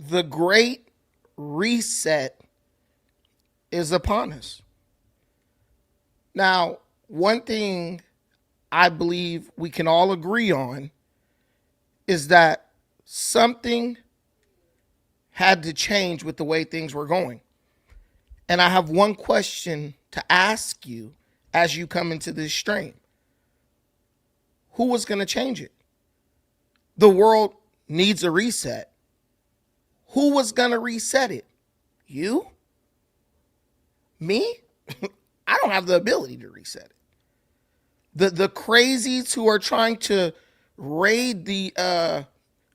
The great reset is upon us. Now, one thing I believe we can all agree on is that something had to change with the way things were going. And I have one question to ask you as you come into this stream. Who was going to change it? The world needs a reset. Who was going to reset it? You? Me? I don't have the ability to reset it. The crazies who are trying to raid the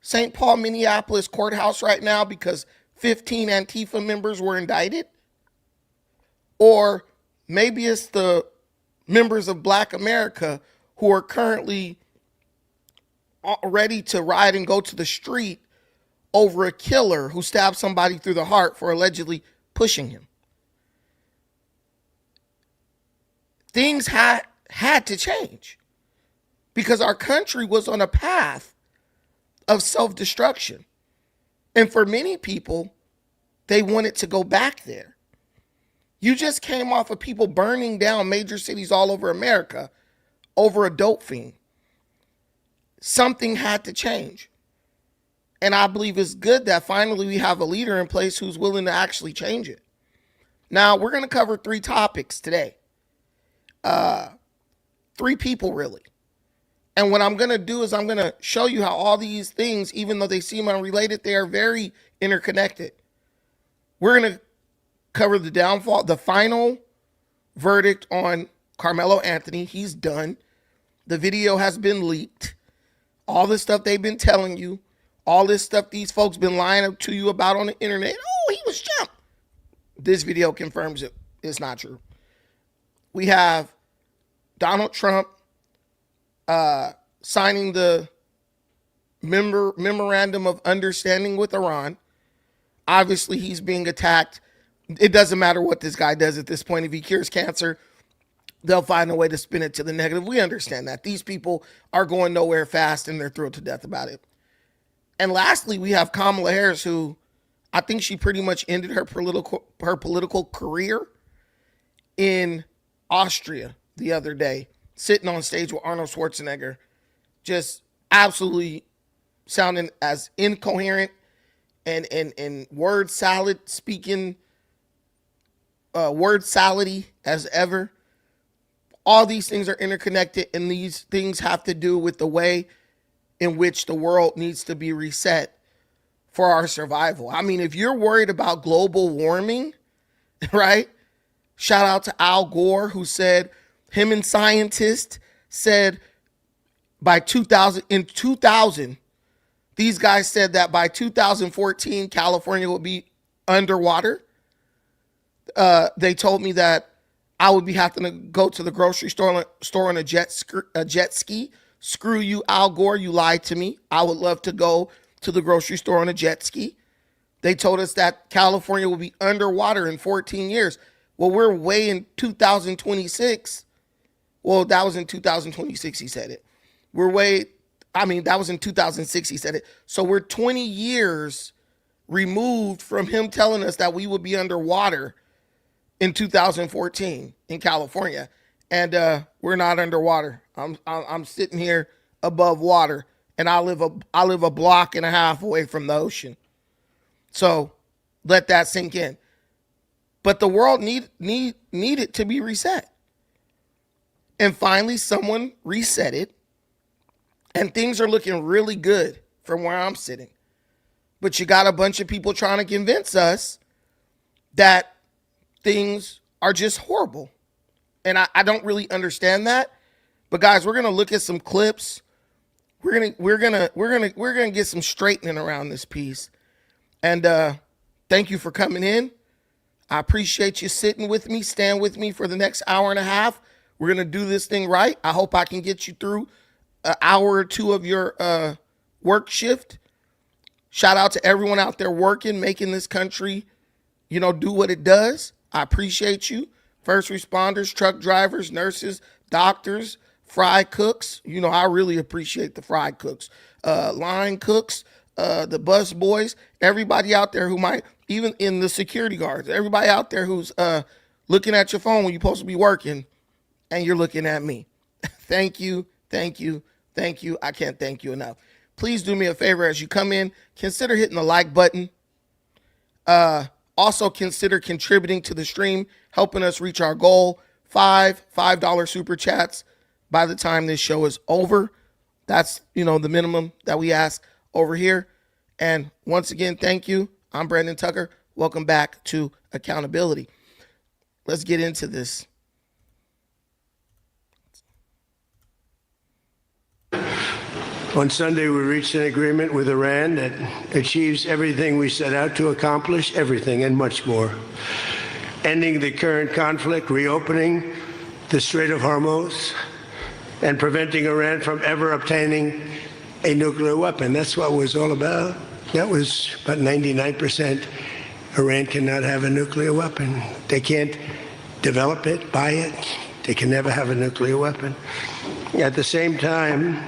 St. Paul, Minneapolis courthouse right now because 15 Antifa members were indicted? Or maybe it's the members of Black America who are currently ready to ride and go to the street over a killer who stabbed somebody through the heart for allegedly pushing him. Things had to change because our country was on a path of self-destruction. And for many people, they wanted to go back there. You just came off of people burning down major cities all over America over a dope fiend. Something had to change. And I believe it's good that finally we have a leader in place who's willing to actually change it. Now, we're going to cover 3 topics today. 3 people, really. And what I'm going to do is I'm going to show you how all these things, even though they seem unrelated, they are very interconnected. We're going to cover the downfall, the final verdict on Karmelo Anthony. He's done. The video has been leaked. All this stuff they've been telling you, all this stuff these folks been lying up to you about on the internet. Oh, he was jumped. This video confirms it. It's not true. We have Donald Trump signing the memorandum of understanding with Iran. Obviously, he's being attacked. It doesn't matter what this guy does at this point. If he cures cancer, they'll find a way to spin it to the negative. We understand that. These people are going nowhere fast, and they're thrilled to death about it. And lastly, we have Kamala Harris, who I think she pretty much ended her political career in Austria the other day, sitting on stage with Arnold Schwarzenegger, just absolutely sounding as incoherent and word salad speaking, word salady as ever. All these things are interconnected, and these things have to do with the way in which the world needs to be reset for our survival. I mean, if you're worried about global warming, right? Shout out to Al Gore, who said, him and scientists said by 2000, these guys said that by 2014, California would be underwater. They told me that I would be having to go to the grocery store on a jet ski. Screw you, Al Gore. You lied to me. I would love to go to the grocery store on a jet ski. They told us that California will be underwater in 14 years. Well, we're way in 2026. Well, that was in 2026, he said it. That was in 2006, he said it. So we're 20 years removed from him telling us that we would be underwater in 2014 in California. And we're not underwater. I'm sitting here above water, and I live a block and a half away from the ocean. So let that sink in. But the world needed to be reset. And finally, someone reset it, and things are looking really good from where I'm sitting. But you got a bunch of people trying to convince us that things are just horrible. And I don't really understand that. But guys, we're gonna look at some clips. We're gonna get some straightening around this piece. And thank you for coming in. I appreciate you sitting with me, stand with me for the next hour and a half. We're gonna do this thing right. I hope I can get you through an hour or two of your work shift. Shout out to everyone out there working, making this country, do what it does. I appreciate you. First responders, truck drivers, nurses, doctors, fry cooks. I really appreciate the fry cooks. Line cooks, the bus boys, everybody out there who might, even in the security guards, everybody out there who's looking at your phone when you're supposed to be working and you're looking at me. Thank you, thank you, thank you. I can't thank you enough. Please do me a favor as you come in, consider hitting the like button. Also consider contributing to the stream, helping us reach our goal, $5 super chats by the time this show is over. That's, the minimum that we ask over here. And once again, thank you. I'm Brandon Tucker. Welcome back to Accountability. Let's get into this. On Sunday, we reached an agreement with Iran that achieves everything we set out to accomplish, everything and much more. Ending the current conflict, reopening the Strait of Hormuz, and preventing Iran from ever obtaining a nuclear weapon. That's what it was all about. That was about 99%. Iran cannot have a nuclear weapon. They can't develop it, buy it. They can never have a nuclear weapon. At the same time,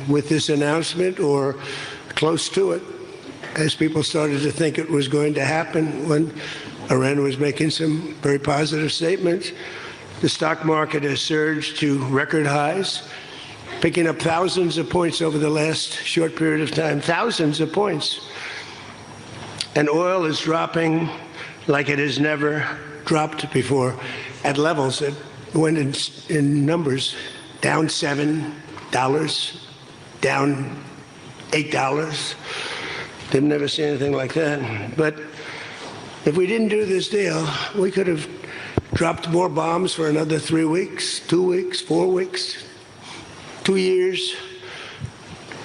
with this announcement, or close to it, as people started to think it was going to happen when Iran was making some very positive statements, the stock market has surged to record highs, picking up thousands of points over the last short period of time, thousands of points. And oil is dropping like it has never dropped before, at levels that went in numbers, down $7, down $8. They've never seen anything like that. But if we didn't do this deal, we could have dropped more bombs for another 3 weeks, 2 weeks, 4 weeks, 2 years.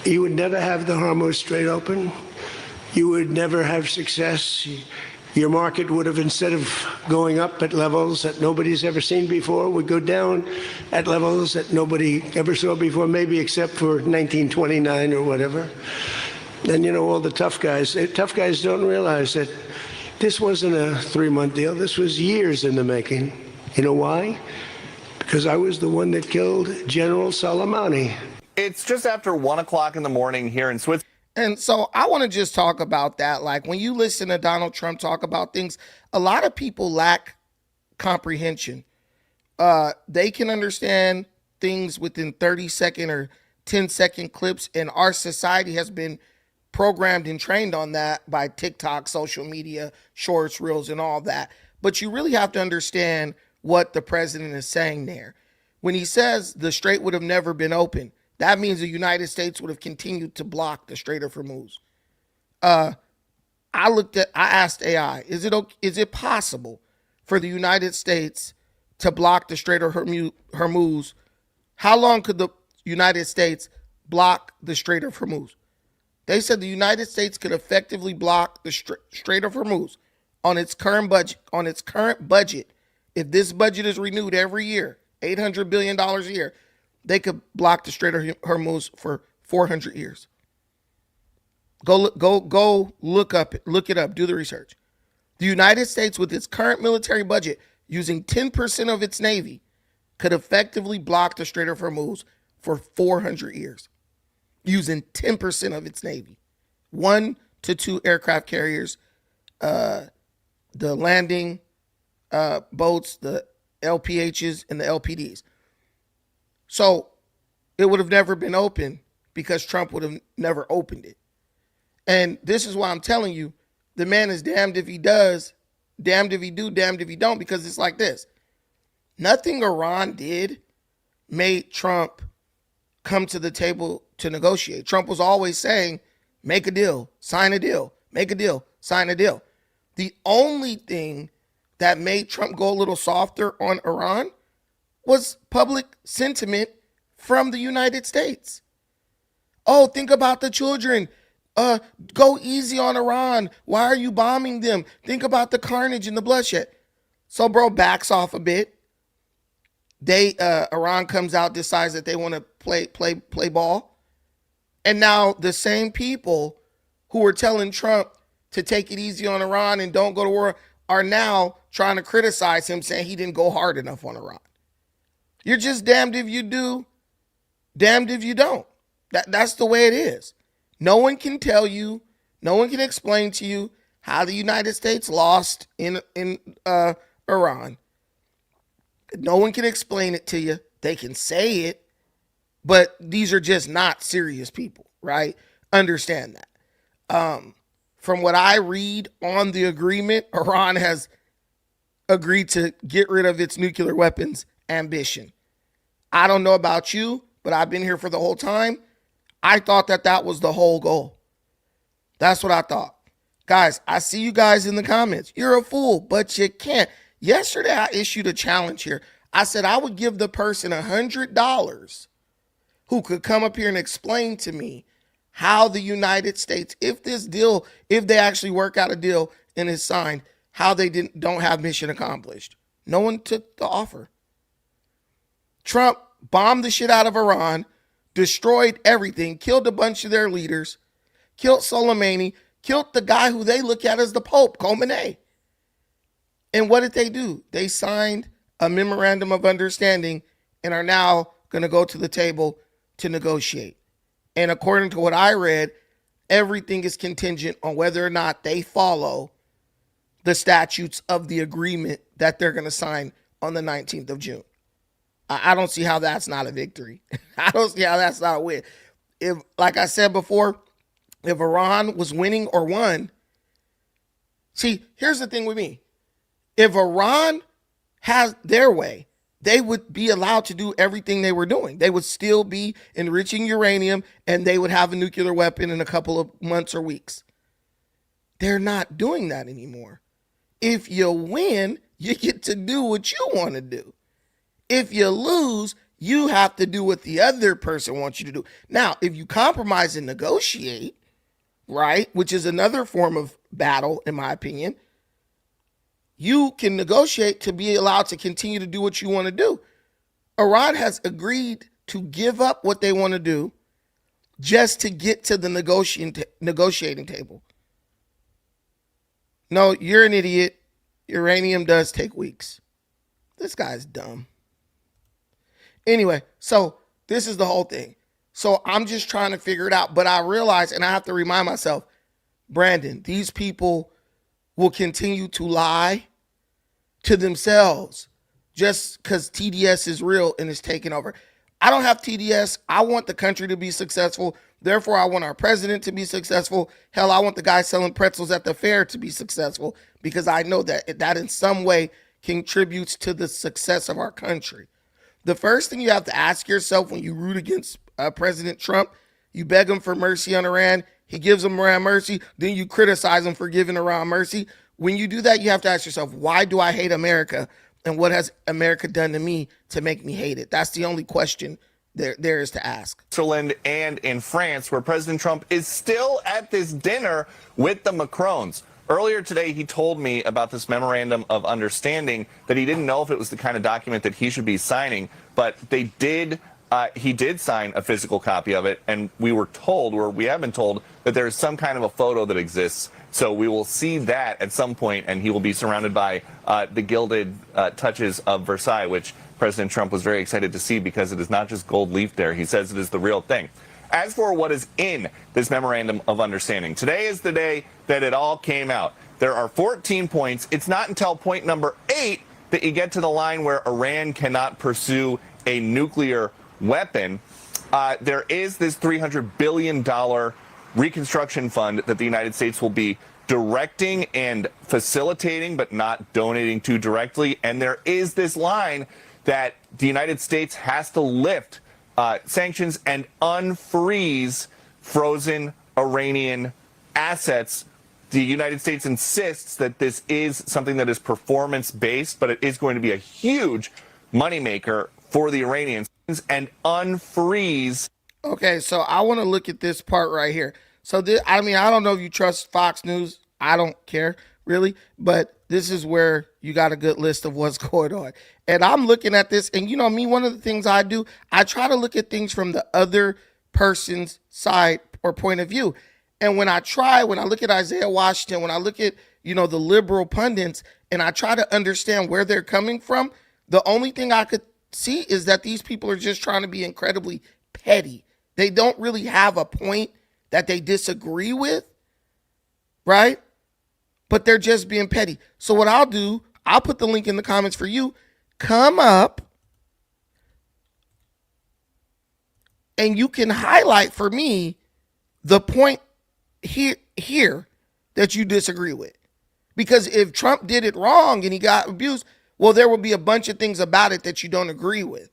You would never have the Hormuz Strait open. You would never have success. Your market would have, instead of going up at levels that nobody's ever seen before, would go down at levels that nobody ever saw before, maybe except for 1929 or whatever. And all the tough guys don't realize that this wasn't a 3-month deal. This was years in the making. You know why? Because I was the one that killed General Soleimani. It's just after 1 o'clock in the morning here in Switzerland. And so I want to just talk about that. Like, when you listen to Donald Trump talk about things, a lot of people lack comprehension. They can understand things within 30-second or 10-second clips, and our society has been programmed and trained on that by TikTok, social media, shorts, reels, and all that. But you really have to understand what the president is saying there. When he says the strait would have never been open, that means the United States would have continued to block the Strait of Hormuz. I asked AI, is it possible for the United States to block the Strait of Hormuz? How long could the United States block the Strait of Hormuz? They said the United States could effectively block the Strait of Hormuz on its current budget. If this budget is renewed every year, $800 billion a year, they could block the Strait of Hormuz for 400 years. Go look it up, do the research. The United States, with its current military budget, using 10% of its Navy, could effectively block the Strait of Hormuz for 400 years. Using 10% of its Navy. 1 to 2 aircraft carriers, the landing boats, the LPHs, and the LPDs. So it would have never been open because Trump would have never opened it. And this is why I'm telling you, the man is damned if he does, damned if he do, damned if he don't, because it's like this. Nothing Iran did made Trump come to the table to negotiate. Trump was always saying, make a deal, sign a deal, make a deal, sign a deal. The only thing that made Trump go a little softer on Iran was public sentiment from the United States. Oh, think about the children. Go easy on Iran. Why are you bombing them? Think about the carnage and the bloodshed. So bro backs off a bit. Iran comes out, decides that they want to play ball. And now the same people who were telling Trump to take it easy on Iran and don't go to war are now trying to criticize him, saying he didn't go hard enough on Iran. You're just damned if you do, damned if you don't. That's the way it is. No one can tell you No one can explain to you how the United States lost in Iran. No one can explain it to you. They can say it, but these are just not serious people, right? Understand that. From what I read on the agreement, Iran has agreed to get rid of its nuclear weapons ambition. I don't know about you, but I've been here for the whole time. I thought that was the whole goal. That's what I thought. Guys, I see you guys in the comments. You're a fool, but you can't. Yesterday, I issued a challenge here. I said I would give the person $100 who could come up here and explain to me how the United States, if they actually work out a deal and it's signed, how they don't have mission accomplished. No one took the offer. Trump bombed the shit out of Iran, destroyed everything, killed a bunch of their leaders, killed Soleimani, killed the guy who they look at as the Pope, Khomeini. And what did they do? They signed a memorandum of understanding and are now going to go to the table to negotiate. And according to what I read, everything is contingent on whether or not they follow the statutes of the agreement that they're going to sign on the 19th of June. I don't see how that's not a victory. I don't see how that's not a win. If, like I said before, if Iran was winning or won, see, here's the thing with me. If Iran has their way, they would be allowed to do everything they were doing. They would still be enriching uranium and they would have a nuclear weapon in a couple of months or weeks. They're not doing that anymore. If you win, you get to do what you want to do. If you lose, you have to do what the other person wants you to do. Now, if you compromise and negotiate, right, which is another form of battle, in my opinion, you can negotiate to be allowed to continue to do what you want to do. Iran has agreed to give up what they want to do just to get to the negotiating table. No, you're an idiot. Uranium does take weeks. This guy's dumb. Anyway, so this is the whole thing. So I'm just trying to figure it out. But I realize, and I have to remind myself, Brandon, these people will continue to lie to themselves just because TDS is real and is taking over. I don't have TDS. I want the country to be successful. Therefore, I want our president to be successful. Hell, I want the guy selling pretzels at the fair to be successful because I know that in some way contributes to the success of our country. The first thing you have to ask yourself when you root against President Trump, you beg him for mercy on Iran. He gives them Iran mercy. Then you criticize him for giving Iran mercy. When you do that, you have to ask yourself, why do I hate America? And what has America done to me to make me hate it? That's the only question there is to ask. Switzerland and in France, where President Trump is still at this dinner with the Macrons. Earlier today, he told me about this memorandum of understanding that he didn't know if it was the kind of document that he should be signing, but they did. He did sign a physical copy of it, and we were told, or we have been told, that there is some kind of a photo that exists. So we will see that at some point, and he will be surrounded by the gilded touches of Versailles, which President Trump was very excited to see because it is not just gold leaf there. He says it is the real thing. As for what is in this memorandum of understanding, today is the day that it all came out. There are 14 points. It's not until point number 8 that you get to the line where Iran cannot pursue a nuclear weapon. There is this $300 billion reconstruction fund that the United States will be directing and facilitating, but not donating to directly. And there is this line that the United States has to lift sanctions and unfreeze frozen Iranian assets. The United States insists that this is something that is performance-based, but it is going to be a huge moneymaker for the Iranians and unfreeze. Okay, so I want to look at this part right here. So, I don't know if you trust Fox News. I don't care, really. But this is where you got a good list of what's going on. And I'm looking at this, and you know me, one of the things I do, I try to look at things from the other person's side or point of view. And when I look at Isaiah Washington, when I look at, the liberal pundits, and I try to understand where they're coming from, the only thing I could see is that these people are just trying to be incredibly petty. They don't really have a point that they disagree with. right? But they're just being petty. So what I'll do, I'll put the link in the comments for you. Come up and you can highlight for me the point here that you disagree with. Because if Trump did it wrong and he got abused, well, there will be a bunch of things about it that you don't agree with.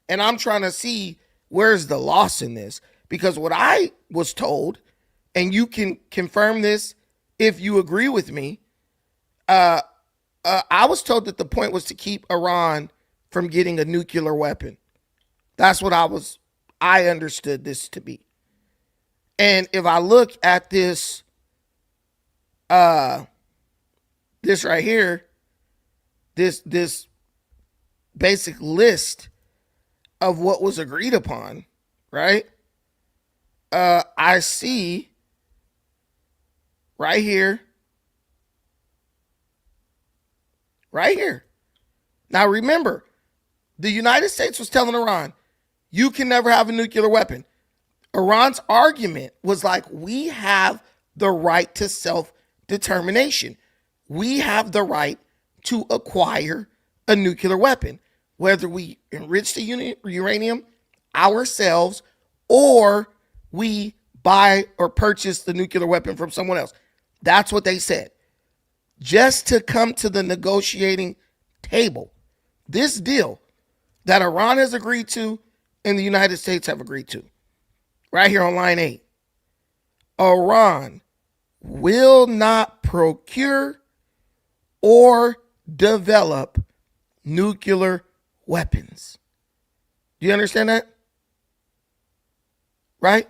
And I'm trying to see where's the loss in this. Because what I was told, and you can confirm this if you agree with me, I was told that the point was to keep Iran from getting a nuclear weapon. That's what I understood this to be. And if I look at this right here, this basic list of what was agreed upon, right? I see right here. Now remember, the United States was telling Iran, you can never have a nuclear weapon. Iran's argument was like, we have the right to self-determination. We have the right to acquire a nuclear weapon, whether we enrich the uranium ourselves or we buy or purchase the nuclear weapon from someone else. That's what they said. Just to come to the negotiating table. This deal that Iran has agreed to and the United States have agreed to. Right here on line 8. Iran will not procure or develop nuclear weapons. Do you understand that? Right?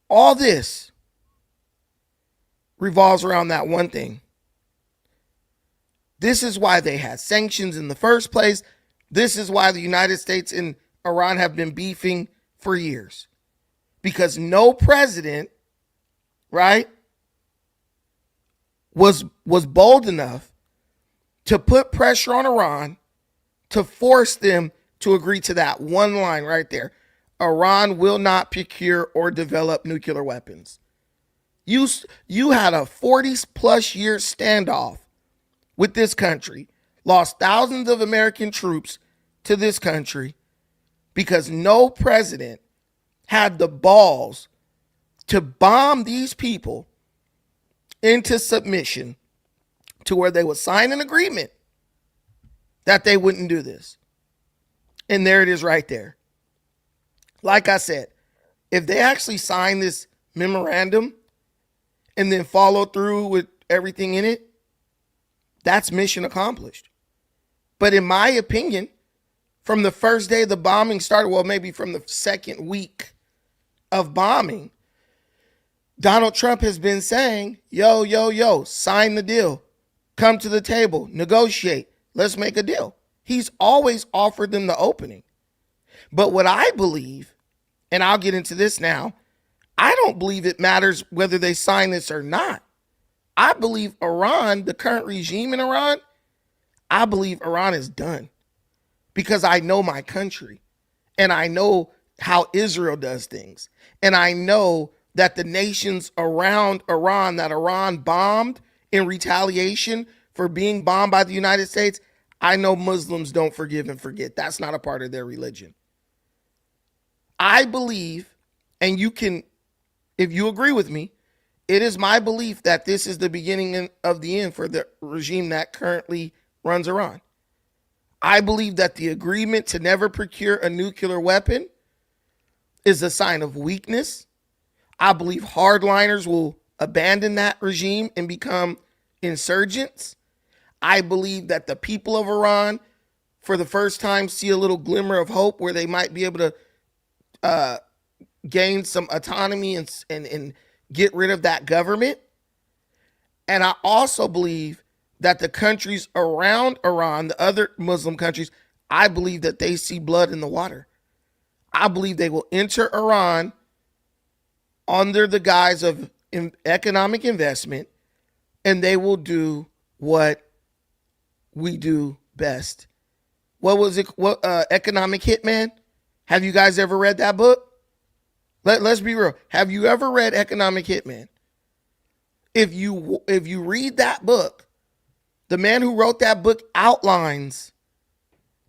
All this revolves around that one thing. This is why they had sanctions in the first place. This is why the United States and Iran have been beefing for years. Because no president, right, was bold enough to put pressure on Iran to force them to agree to that one line right there. Iran will not procure or develop nuclear weapons. You had a 40-plus year standoff with this country, lost thousands of American troops to this country because no president had the balls to bomb these people into submission to where they would sign an agreement that they wouldn't do this. And there it is right there. Like I said, if they actually sign this memorandum and then follow through with everything in it, that's mission accomplished. But in my opinion, from the first day the bombing started, well, maybe from the second week of bombing, Donald Trump has been saying, yo, sign the deal. Come to the table, negotiate. Let's make a deal. He's always offered them the opening. But what I believe, and I'll get into this now, I don't believe it matters whether they sign this or not. I believe Iran, the current regime in Iran, I believe Iran is done because I know my country and I know how Israel does things. And I know that the nations around Iran that Iran bombed in retaliation for being bombed by the United States, I know Muslims don't forgive and forget. That's not a part of their religion. I believe, and you can, if you agree with me, it is my belief that this is the beginning of the end for the regime that currently runs Iran. I believe that the agreement to never procure a nuclear weapon is a sign of weakness. I believe hardliners will abandon that regime and become insurgents. I believe that the people of Iran, for the first time, see a little glimmer of hope where they might be able to gain some autonomy and get rid of that government. And I also believe that the countries around Iran, the other Muslim countries, I believe that they see blood in the water. I believe they will enter Iran under the guise of economic investment, and they will do what we do best. What was it? Economic Hitman? Have you guys ever read that book? Let's be real. Have you ever read Economic Hitman? If you read that book, the man who wrote that book outlines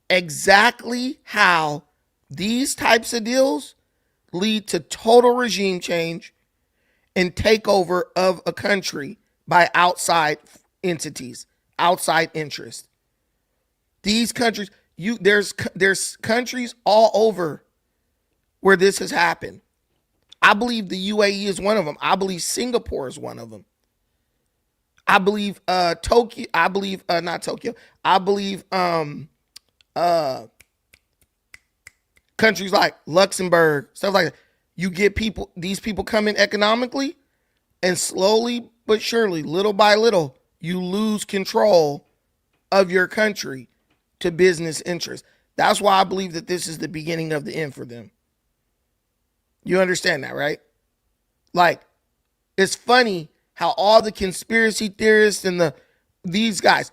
exactly how these types of deals lead to total regime change and takeover of a country by outside entities, outside interests. These countries, there's countries all over where this has happened. I believe the UAE is one of them. I believe Singapore is one of them. I believe Tokyo. I believe not Tokyo. I believe uh countries like Luxembourg, stuff like that. You get these people come in economically, and slowly but surely, little by little, you lose control of your country to business interests. That's why I believe that this is the beginning of the end for them. You understand that, right? Like, it's funny how all the conspiracy theorists and these guys,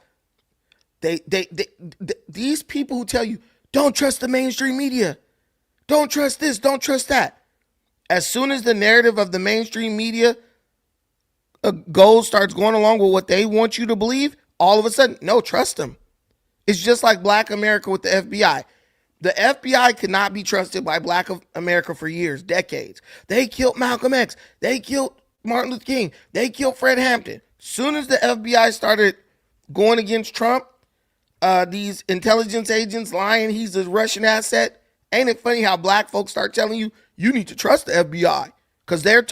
these people who tell you don't trust the mainstream media, don't trust this, don't trust that. As soon as the narrative of the mainstream media starts going along with what they want you to believe, all of a sudden, no, trust them. It's just like Black America with the FBI. The FBI cannot be trusted by Black America for years, decades. They killed Malcolm X. They killed Martin Luther King. They killed Fred Hampton. Soon as the FBI started going against Trump, these intelligence agents lying he's a Russian asset. Ain't it funny how Black folks start telling you, you need to trust the FBI? Because they're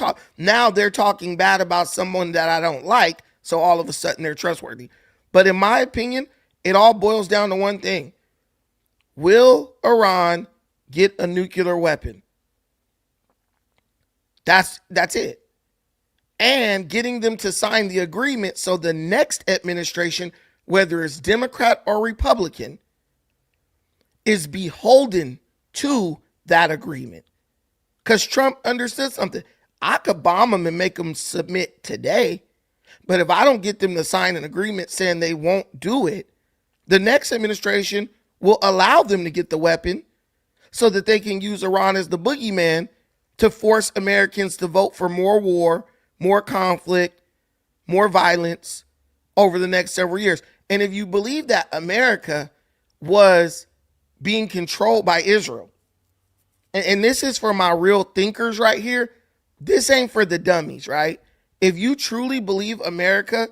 talking bad about someone that I don't like, so all of a sudden they're trustworthy. But in my opinion, it all boils down to one thing. Will Iran get a nuclear weapon? That's it. And getting them to sign the agreement so the next administration, whether it's Democrat or Republican, is beholden to that agreement. Because Trump understood something. I could bomb them and make them submit today, but if I don't get them to sign an agreement saying they won't do it, the next administration will allow them to get the weapon so that they can use Iran as the boogeyman to force Americans to vote for more war, more conflict, more violence over the next several years. And if you believe that America was being controlled by Israel, and this is for my real thinkers right here, this ain't for the dummies, right? If you truly believe America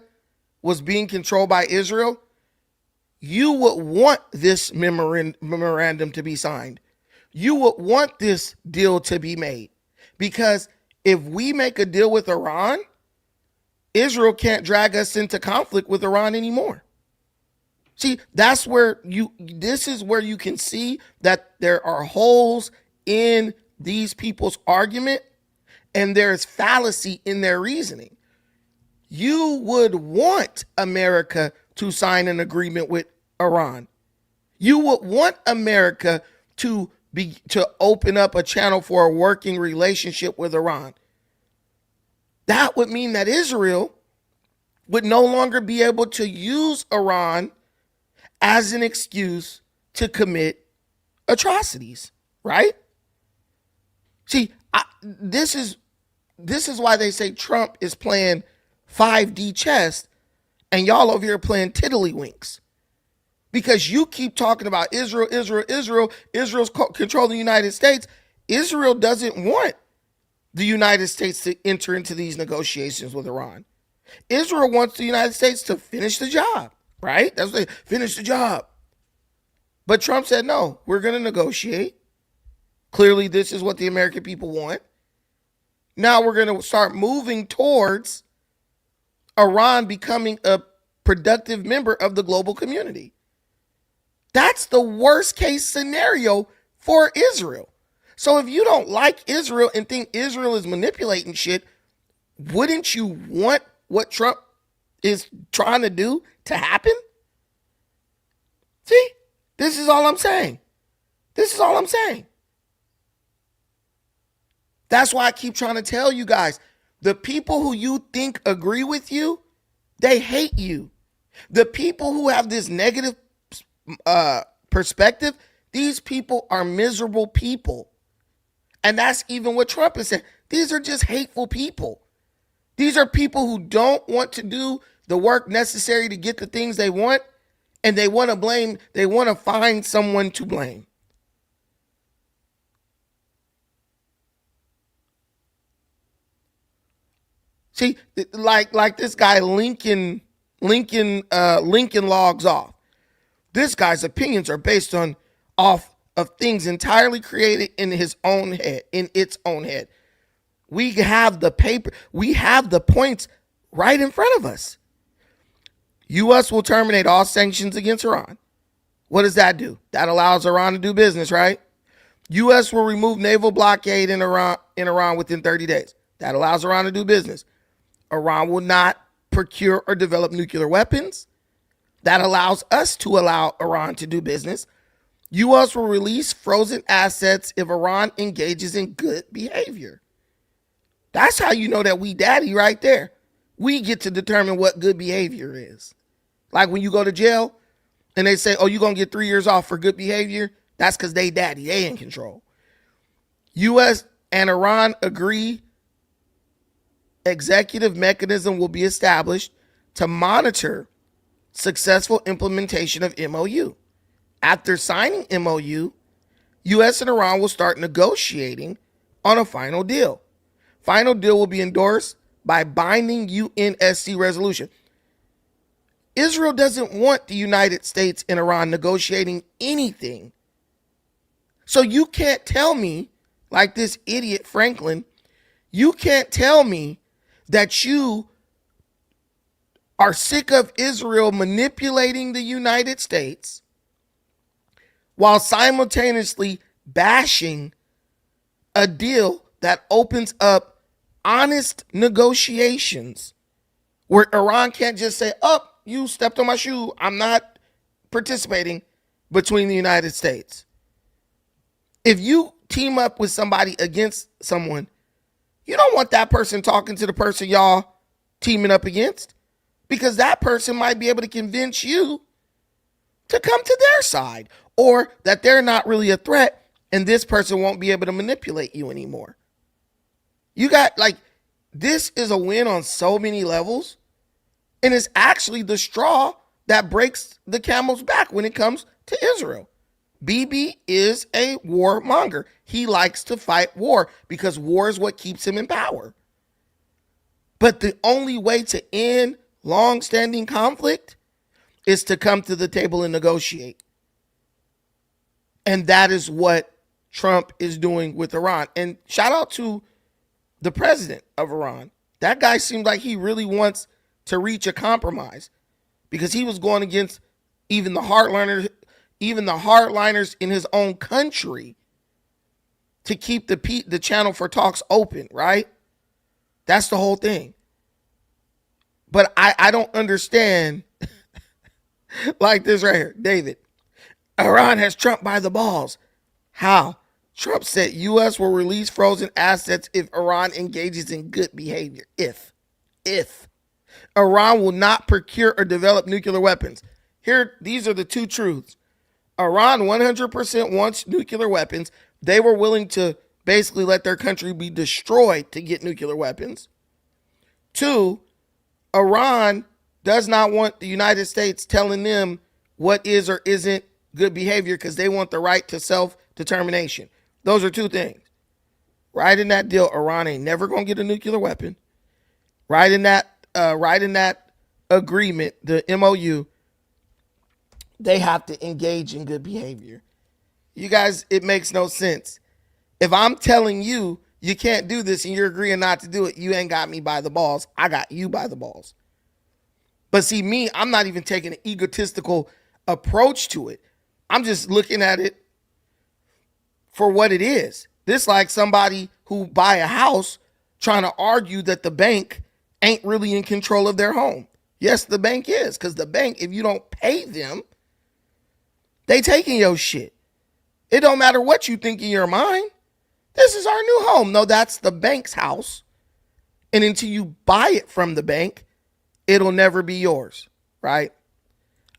was being controlled by Israel, you would want this memorandum to be signed. You would want this deal to be made. Because if we make a deal with Iran, Israel can't drag us into conflict with Iran anymore. See, this is where you can see that there are holes in these people's argument and there's fallacy in their reasoning. You would want America to sign an agreement with Iran. You would want America to open up a channel for a working relationship with Iran. That would mean that Israel would no longer be able to use Iran as an excuse to commit atrocities, right? See, this is why they say Trump is playing 5D chess and y'all over here playing tiddlywinks. Because you keep talking about Israel's controlling the United States. Israel doesn't want the United States to enter into these negotiations with Iran. Israel wants the United States to finish the job, right? That's what they finish the job. But Trump said, no, we're going to negotiate. Clearly, this is what the American people want. Now we're going to start moving towards Iran becoming a productive member of the global community. That's the worst case scenario for Israel. So if you don't like Israel and think Israel is manipulating shit, wouldn't you want what Trump is trying to do to happen? See, this is all I'm saying. This is all I'm saying. That's why I keep trying to tell you guys, the people who you think agree with you, they hate you. The people who have this negative perspective, these people are miserable people. And that's even what Trump has said. These are just hateful people. These are people who don't want to do the work necessary to get the things they want, and they want to blame, they want to find someone to blame. See, like this guy Lincoln logs off. This guy's opinions are based on off of things entirely created in his own head, in its own head. We have the paper, we have the points right in front of us. U.S. will terminate all sanctions against Iran. What does that do? That allows Iran to do business, right? U.S. will remove naval blockade in Iran within 30 days. That allows Iran to do business. Iran will not procure or develop nuclear weapons. That allows us to allow Iran to do business. U.S. will release frozen assets if Iran engages in good behavior. That's how you know that we daddy right there. We get to determine what good behavior is. Like when you go to jail and they say, oh, you're going to get 3 years off for good behavior. That's because they daddy. They in control. U.S. and Iran agree executive mechanism will be established to monitor successful implementation of MOU. After signing MOU, U.S. and Iran will start negotiating on a final deal. Final deal will be endorsed by binding UNSC resolution. Israel doesn't want the United States and Iran negotiating anything. So you can't tell me, like this idiot Franklin, you can't tell me that you are sick of Israel manipulating the United States while simultaneously bashing a deal that opens up honest negotiations where Iran can't just say, oh, you stepped on my shoe, I'm not participating, between the United States. If you team up with somebody against someone, you don't want that person talking to the person y'all teaming up against, because that person might be able to convince you to come to their side, or that they're not really a threat and this person won't be able to manipulate you anymore. You got, like, this is a win on so many levels, and it's actually the straw that breaks the camel's back when it comes to Israel. Bibi is a warmonger. He likes to fight war because war is what keeps him in power. But the only way to end long-standing conflict is to come to the table and negotiate. And that is what Trump is doing with Iran. And shout out to the president of Iran. That guy seems like he really wants to reach a compromise, because he was going against even the hardliners in his own country to keep the channel for talks open, right? That's the whole thing. But I don't understand like this right here. David, Iran has Trump by the balls. How? Trump said U.S. will release frozen assets if Iran engages in good behavior. If. Iran will not procure or develop nuclear weapons. Here, these are the two truths. Iran 100% wants nuclear weapons. They were willing to basically let their country be destroyed to get nuclear weapons. 2, Iran does not want the United States telling them what is or isn't good behavior, because they want the right to self-determination. Those are two things. Right in that deal, Iran ain't never going to get a nuclear weapon. Right in that agreement, the MOU, they have to engage in good behavior. You guys, it makes no sense. If I'm telling you you can't do this and you're agreeing not to do it, you ain't got me by the balls. I got you by the balls. But see, me, I'm not even taking an egotistical approach to it. I'm just looking at it for what it is. This like somebody who buy a house trying to argue that the bank ain't really in control of their home. Yes, the bank is, because the bank, if you don't pay them, they taking your shit. It don't matter what you think in your mind. This is our new home. No, that's the bank's house. And until you buy it from the bank, it'll never be yours, right?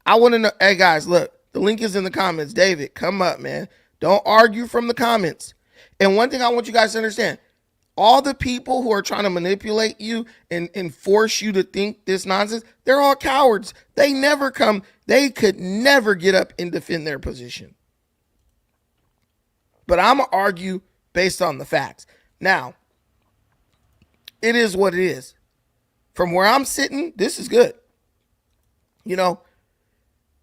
I want to know, hey guys, look, the link is in the comments. David, come up, man. Don't argue from the comments. And one thing I want you guys to understand, all the people who are trying to manipulate you and force you to think this nonsense, they're all cowards. They could never get up and defend their position. But I'm going to argue based on the facts. Now, it is what it is. From where I'm sitting, this is good.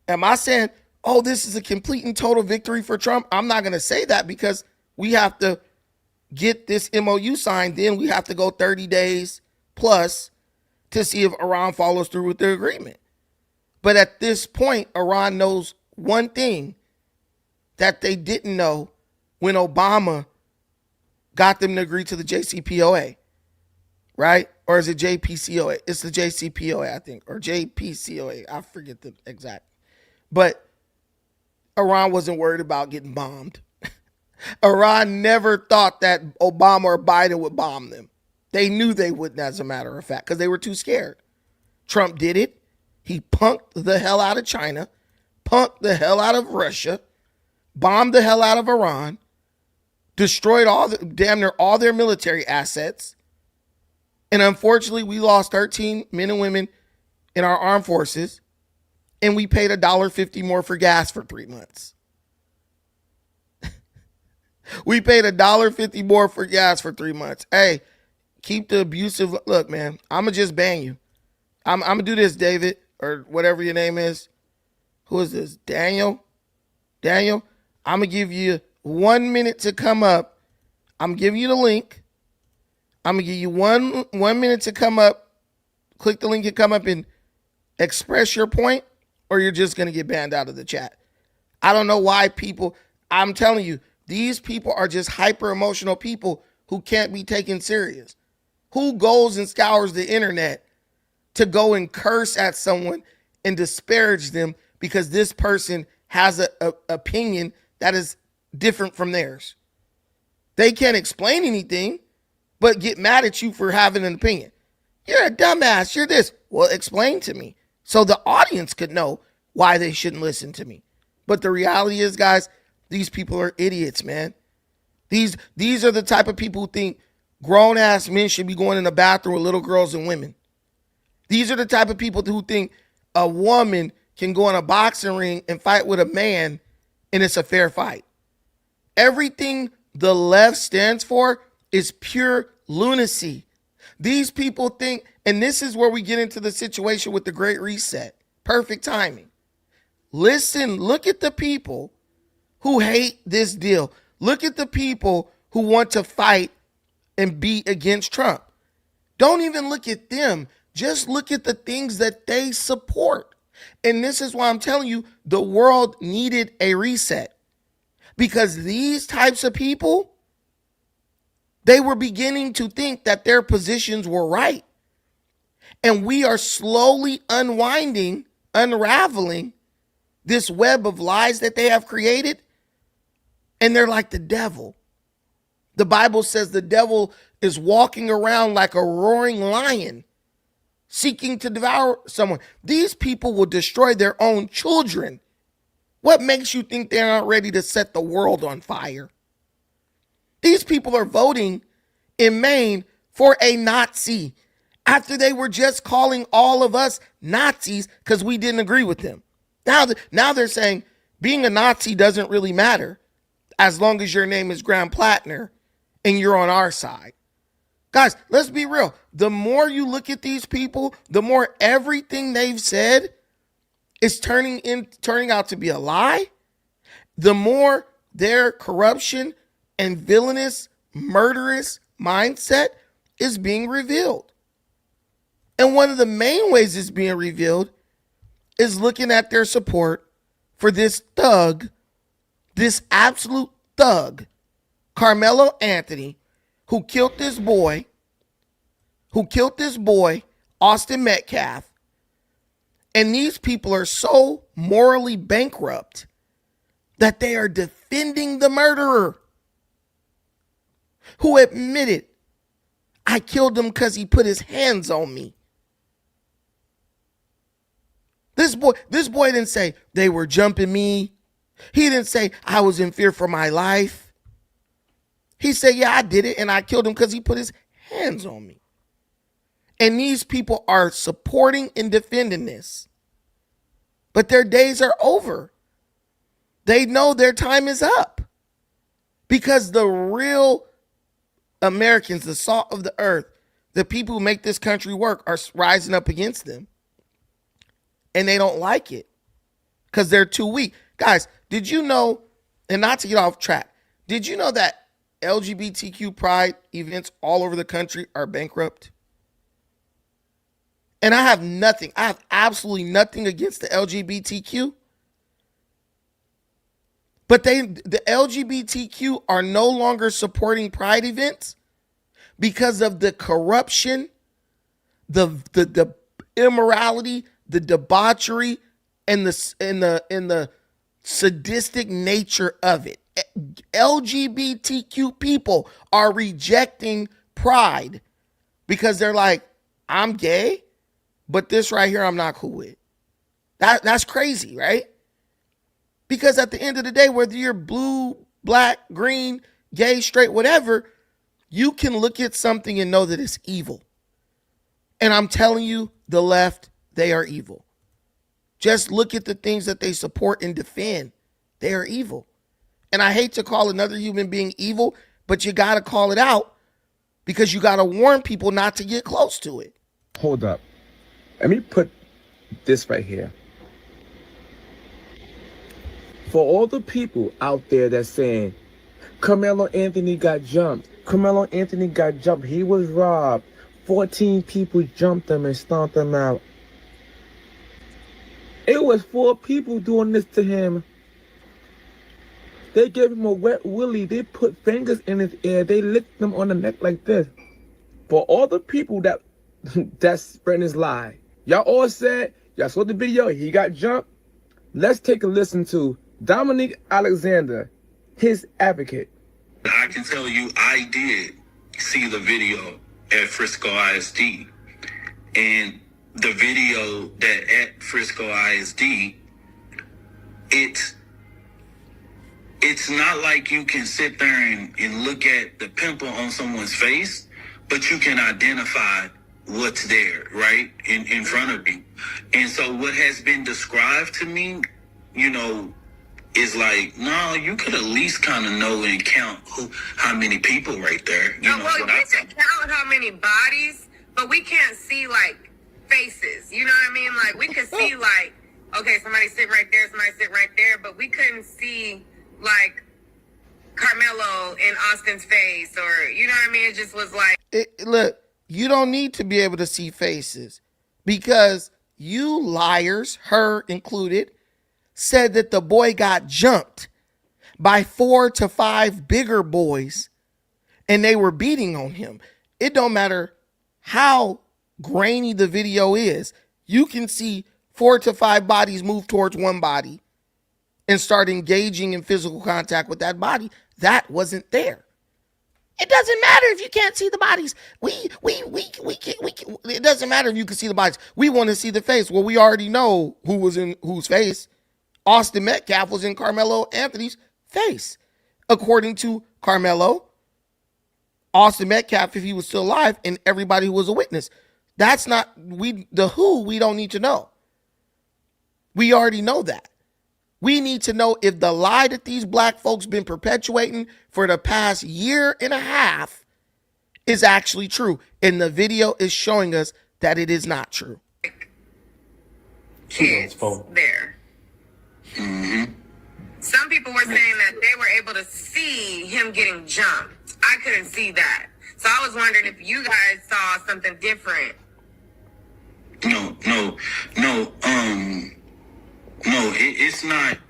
Am I saying, oh, this is a complete and total victory for Trump? I'm not going to say that because we have to get this MOU signed. Then we have to go 30 days plus to see if Iran follows through with the agreement. But at this point, Iran knows one thing that they didn't know when Obama got them to agree to the JCPOA, right? Or is it JPCOA? It's the JCPOA, I think, or JPCOA. I forget the exact. But Iran wasn't worried about getting bombed. Iran never thought that Obama or Biden would bomb them. They knew they wouldn't, as a matter of fact, because they were too scared. Trump did it. He punked the hell out of China, punked the hell out of Russia, bombed the hell out of Iran, destroyed damn near all their military assets. And unfortunately, we lost 13 men and women in our armed forces, and we paid $1.50 more for gas for 3 months. We paid $1.50 more for gas for 3 months. Hey, keep the abusive. Look, man, I'm going to just ban you. I'm going to do this, David, or whatever your name is. Who is this? Daniel? I'm going to give you 1 minute to come up. I'm giving you the link. I'm going to give you one minute to come up. Click the link and come up and express your point, or you're just going to get banned out of the chat. I don't know why people, I'm telling you, these people are just hyper emotional people who can't be taken serious. Who goes and scours the internet to go and curse at someone and disparage them because this person has a opinion that is different from theirs? They can't explain anything, but get mad at you for having an opinion. You're a dumbass. You're this. Well, explain to me so the audience could know why they shouldn't listen to me. But the reality is, guys, these people are idiots, man. These are the type of people who think grown-ass men should be going in the bathroom with little girls and women. These are the type of people who think a woman can go in a boxing ring and fight with a man and it's a fair fight. Everything the left stands for is pure lunacy. These people think, and this is where we get into the situation with the Great Reset. Perfect timing. Listen, look at the people who hate this deal. Look at the people who want to fight and be against Trump. Don't even look at them. Just look at the things that they support. And this is why I'm telling you, the world needed a reset. Because these types of people, they were beginning to think that their positions were right. And we are slowly unwinding, unraveling this web of lies that they have created. And they're like the devil. The Bible says the devil is walking around like a roaring lion, seeking to devour someone. These people will destroy their own children. What makes you think they're not ready to set the world on fire? These people are voting in Maine for a Nazi after they were just calling all of us Nazis because we didn't agree with them. Now they're saying being a Nazi doesn't really matter as long as your name is Graham Plattner and you're on our side. Guys, let's be real. The more you look at these people, the more everything they've said is turning out to be a lie. The more their corruption and villainous, murderous mindset is being revealed. And one of the main ways it's being revealed is looking at their support for this thug, this absolute thug, Karmelo Anthony, who killed this boy, Austin Metcalf. And these people are so morally bankrupt that they are defending the murderer who admitted, I killed him because he put his hands on me. This boy didn't say they were jumping me. He didn't say I was in fear for my life. He said, yeah, I did it and I killed him because he put his hands on me. And these people are supporting and defending this. But their days are over. They know their time is up. Because the real Americans, the salt of the earth, the people who make this country work, are rising up against them. And they don't like it because they're too weak. Guys, did you know, and not to get off track, did you know that LGBTQ pride events all over the country are bankrupt? And I have absolutely nothing against the LGBTQ. But the LGBTQ are no longer supporting pride events because of the corruption, the immorality, the debauchery, and the sadistic nature of it. LGBTQ people are rejecting pride because they're like, I'm gay, but this right here I'm not cool with. That's crazy, right? Because at the end of the day, whether you're blue, black, green, gay, straight, whatever, you can look at something and know that it's evil. And I'm telling you, the left, they are evil. Just look at the things that they support and defend. They are evil. And I hate to call another human being evil, but you got to call it out because you got to warn people not to get close to it. Hold up. Let me put this right here. For all the people out there that's saying, Karmelo Anthony got jumped. Karmelo Anthony got jumped. He was robbed. 14 people jumped him and stomped him out. It was 4 people doing this to him. They gave him a wet willy. They put fingers in his ear. They licked him on the neck like this. For all the people that's spreading his lie. Y'all all said, y'all saw the video, he got jumped. Let's take a listen to Dominique Alexander, his advocate. I can tell you I did see the video at Frisco ISD. And the video that at Frisco ISD, it's not like you can sit there and look at the pimple on someone's face, but you can identify what's there, right, in front of you. And so what has been described to me, is like, no, you could at least kind of know and count how many people right there. You can count how many bodies, but we can't see, like, faces. You know what I mean? Like, we could see, like, okay, somebody sit right there, somebody sit right there, but we couldn't see, like, Karmelo in Austin's face, or, you know what I mean? It just was like... Look, you don't need to be able to see faces because you liars, her included, said that the boy got jumped by 4 to 5 bigger boys and they were beating on him. It don't matter how grainy the video is. You can see 4 to 5 bodies move towards one body and start engaging in physical contact with that body. That wasn't there. It doesn't matter if you can't see the bodies. It doesn't matter if you can see the bodies. We want to see the face. Well, we already know who was in whose face. Austin Metcalf was in Karmelo Anthony's face. According to Karmelo, Austin Metcalf, if he was still alive, and everybody who was a witness. That's not, we don't need to know. We already know that. We need to know if the lie that these black folks been perpetuating for the past year and a half is actually true. And the video is showing us that it is not true. Kids there. Mm-hmm. Some people were saying that they were able to see him getting jumped. I couldn't see that. So I was wondering if you guys saw something different. No,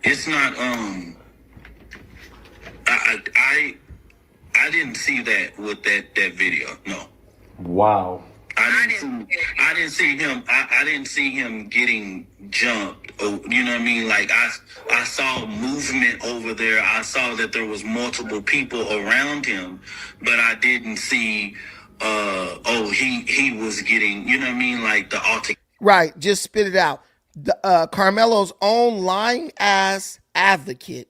it's not, I didn't see that with that video. No. Wow. I didn't see him getting jumped. You know what I mean? Like I saw movement over there. I saw that there was multiple people around him, but I didn't see, he was getting, you know what I mean? Like the alter. Right. Just spit it out. Karmelo's own lying ass advocate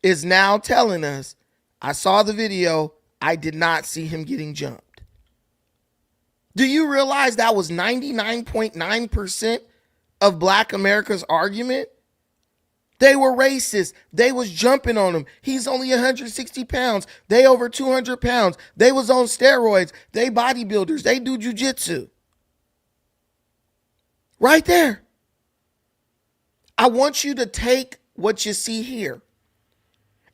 is now telling us, I saw the video. I did not see him getting jumped. Do you realize that was 99.9% of Black America's argument? They were racist. They was jumping on him. He's only 160 pounds. They over 200 pounds. They was on steroids. They bodybuilders. They do jujitsu. Right there. I want you to take what you see here,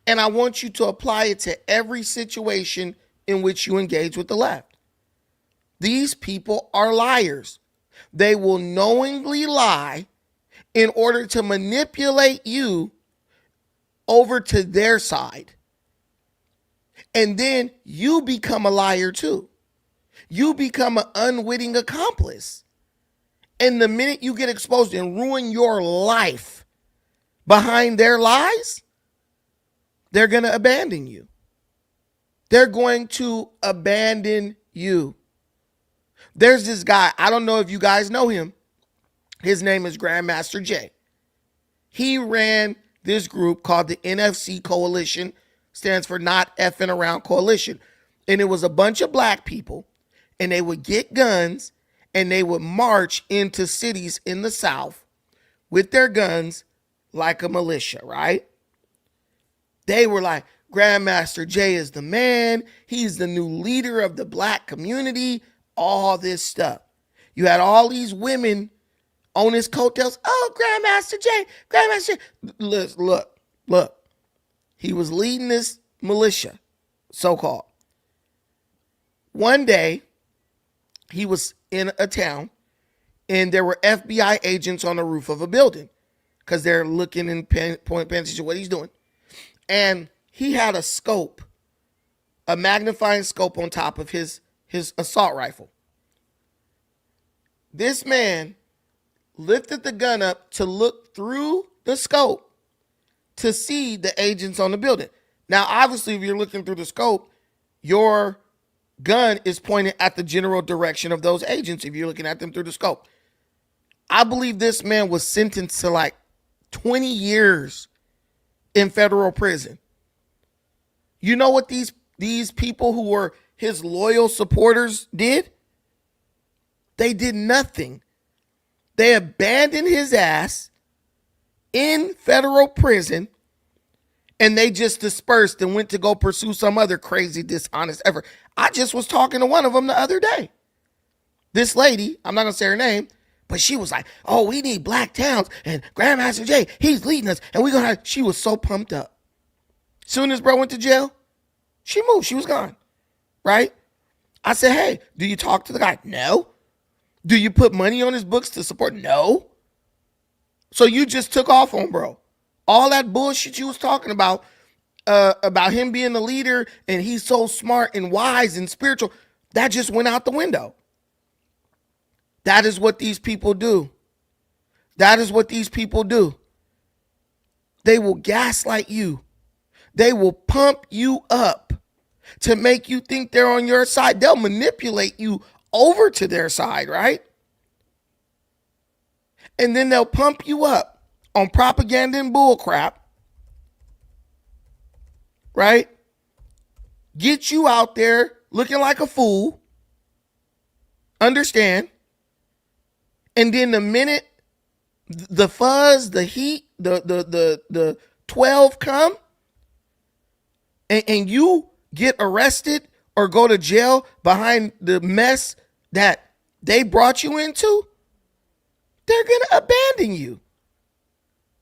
and I want you to apply it to every situation in which you engage with the left. These people are liars. They will knowingly lie in order to manipulate you over to their side. And then you become a liar too. You become an unwitting accomplice. And the minute you get exposed and ruin your life behind their lies, they're going to abandon you. They're going to abandon you. There's this guy, I don't know if you guys know him. His name is Grandmaster Jay. He ran this group called the NFC Coalition, stands for Not Effing Around Coalition. And it was a bunch of black people, and they would get guns and they would march into cities in the South with their guns like a militia, right? They were like, Grandmaster Jay is the man. He's the new leader of the black community, all this stuff. You had all these women on his coattails. Oh, Grandmaster Jay, Grandmaster Jay. Look. He was leading this militia, so-called. One day, he was in a town, and there were FBI agents on the roof of a building because they're looking and paying attention to what he's doing. And he had a scope, a magnifying scope on top of his assault rifle. This man lifted the gun up to look through the scope to see the agents on the building. Now, obviously, if you're looking through the scope, your gun is pointed at the general direction of those agents if you're looking at them through the scope. I believe this man was sentenced to like 20 years in federal prison. You know what these people who were his loyal supporters did? They did nothing. They abandoned his ass in federal prison, and they just dispersed and went to go pursue some other crazy, dishonest effort. I just was talking to one of them the other day. This lady, I'm not going to say her name, but she was like, oh, we need black towns, and Grandmaster Jay, he's leading us, and we're going to have... She was so pumped up. Soon as bro went to jail, she moved. She was gone, right? I said, hey, do you talk to the guy? No. Do you put money on his books to support? No. So you just took off on bro. All that bullshit you was talking about him being the leader and he's so smart and wise and spiritual, that just went out the window. That is what these people do. That is what these people do. They will gaslight you. They will pump you up to make you think they're on your side. They'll manipulate you over to their side, right? And then they'll pump you up on propaganda and bullcrap, right? Get you out there looking like a fool. Understand? And then the minute the fuzz, the heat, the 12 come, and you get arrested or go to jail behind the mess that they brought you into, they're going to abandon you.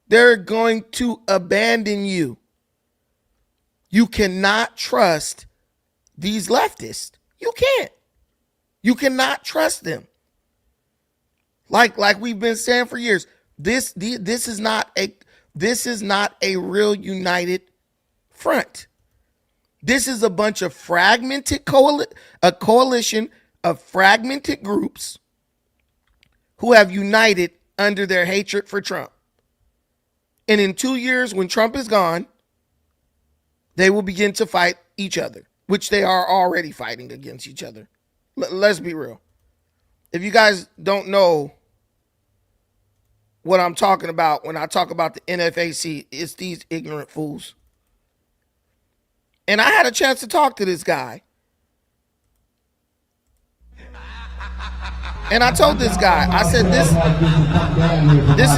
They're going to abandon you. You cannot trust these leftists. You can't. You cannot trust them. Like we've been saying for years, this is not a real united front. This is a bunch of fragmented a coalition of fragmented groups who have united under their hatred for Trump. And in 2 years, when Trump is gone, they will begin to fight each other, which they are already fighting against each other. Let's be real. If you guys don't know what I'm talking about when I talk about the NFAC, it's these ignorant fools. And I had a chance to talk to this guy. And I told this guy, I said, this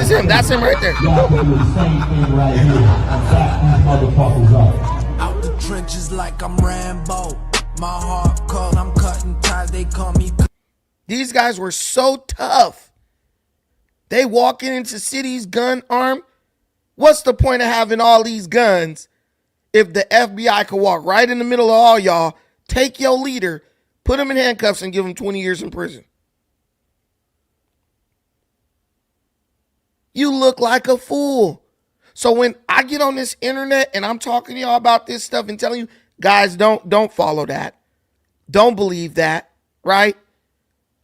is him. That's him right there. Y'all do the same thing right here and back these motherfuckers up. Out the trenches like I'm Rambo. My heart cold, I'm cutting ties, they call me. These guys were so tough. They walking into cities gun armed. What's the point of having all these guns if the FBI could walk right in the middle of all y'all, take your leader, put him in handcuffs, and give him 20 years in prison? You look like a fool. So when I get on this internet and I'm talking to y'all about this stuff and telling you, guys, don't follow that. Don't believe that, right?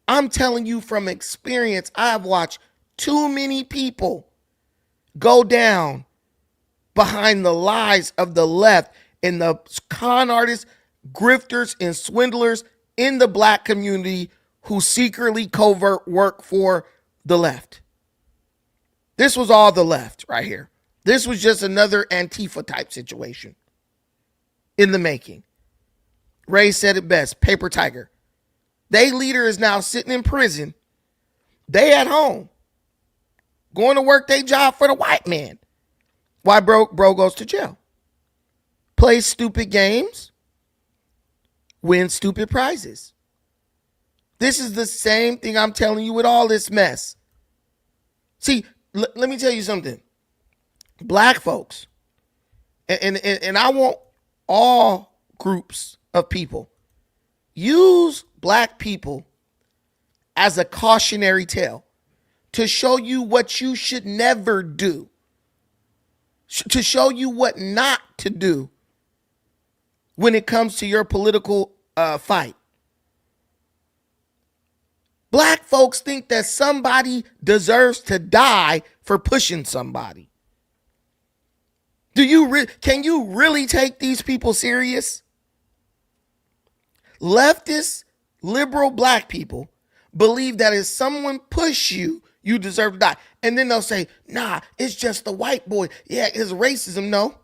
I'm telling you from experience, I've watched too many people go down behind the lies of the left and the con artists, grifters, and swindlers in the black community who secretly covert work for the left. This was all the left right here. This was just another Antifa type situation in the making. Ray said it best, paper tiger. They leader is now sitting in prison. They at home, going to work their job for the white man. Why bro goes to jail? Plays stupid games, wins stupid prizes. This is the same thing I'm telling you with all this mess. See, let me tell you something. Black folks, and I want all groups of people, use black people as a cautionary tale to show you what you should never do, to show you what not to do when it comes to your political fight. Black folks think that somebody deserves to die for pushing somebody. Can you really take these people serious? Leftist, liberal black people believe that if someone push you, you deserve to die. And then they'll say, nah, it's just the white boy. Yeah, it's racism. No,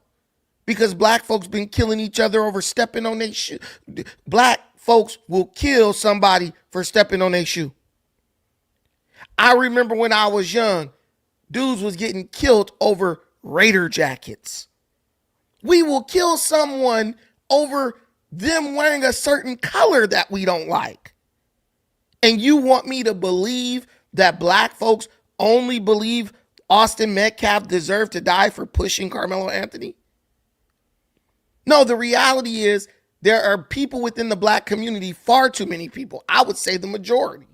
because black folks been killing each other over stepping on their shoe. Black folks will kill somebody for stepping on their shoe. I remember when I was young, dudes was getting killed over Raider jackets. We will kill someone over them wearing a certain color that we don't like. And you want me to believe that black folks only believe Austin Metcalf deserved to die for pushing Carmelo Anthony? No, the reality is there are people within the black community, far too many people, I would say the majority,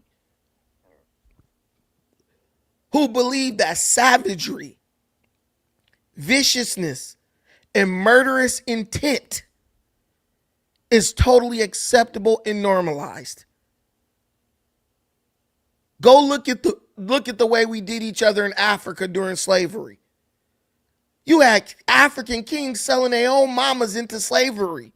who believe that savagery, viciousness, and murderous intent is totally acceptable and normalized. Go look at the way we did each other in Africa during slavery. You had African kings selling their own mamas into slavery.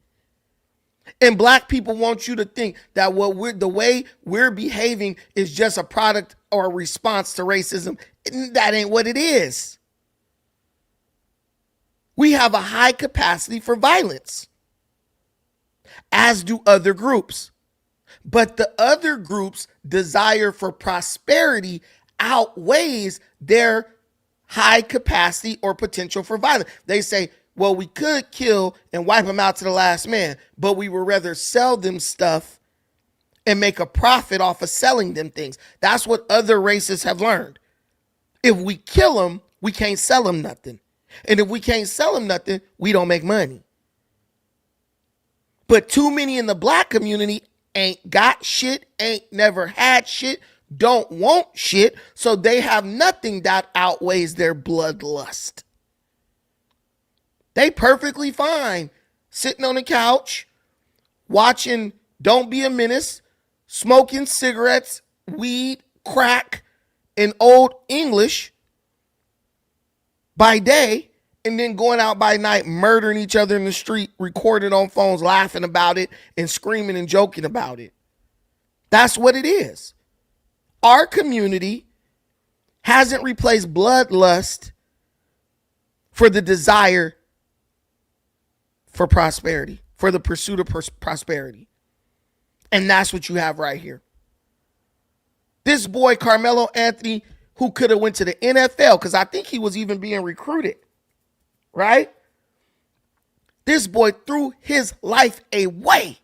And black people want you to think that the way we're behaving is just a product or a response to racism. That ain't what it is. We have a high capacity for violence, as do other groups. But the other groups' desire for prosperity outweighs their high capacity or potential for violence. They say, well, we could kill and wipe them out to the last man, but we would rather sell them stuff and make a profit off of selling them things. That's what other races have learned. If we kill them, we can't sell them nothing. And if we can't sell them nothing, we don't make money. But too many in the black community ain't got shit, ain't never had shit, don't want shit, so they have nothing that outweighs their bloodlust. They perfectly fine sitting on the couch, watching Don't Be a Menace, smoking cigarettes, weed, crack, and old English by day, and then going out by night, murdering each other in the street, recording on phones, laughing about it, and screaming and joking about it. That's what it is. Our community hasn't replaced bloodlust for the desire for prosperity, for the pursuit of prosperity. And that's what you have right here. This boy, Karmelo Anthony, who could have went to the NFL, because I think he was even being recruited, right? This boy threw his life away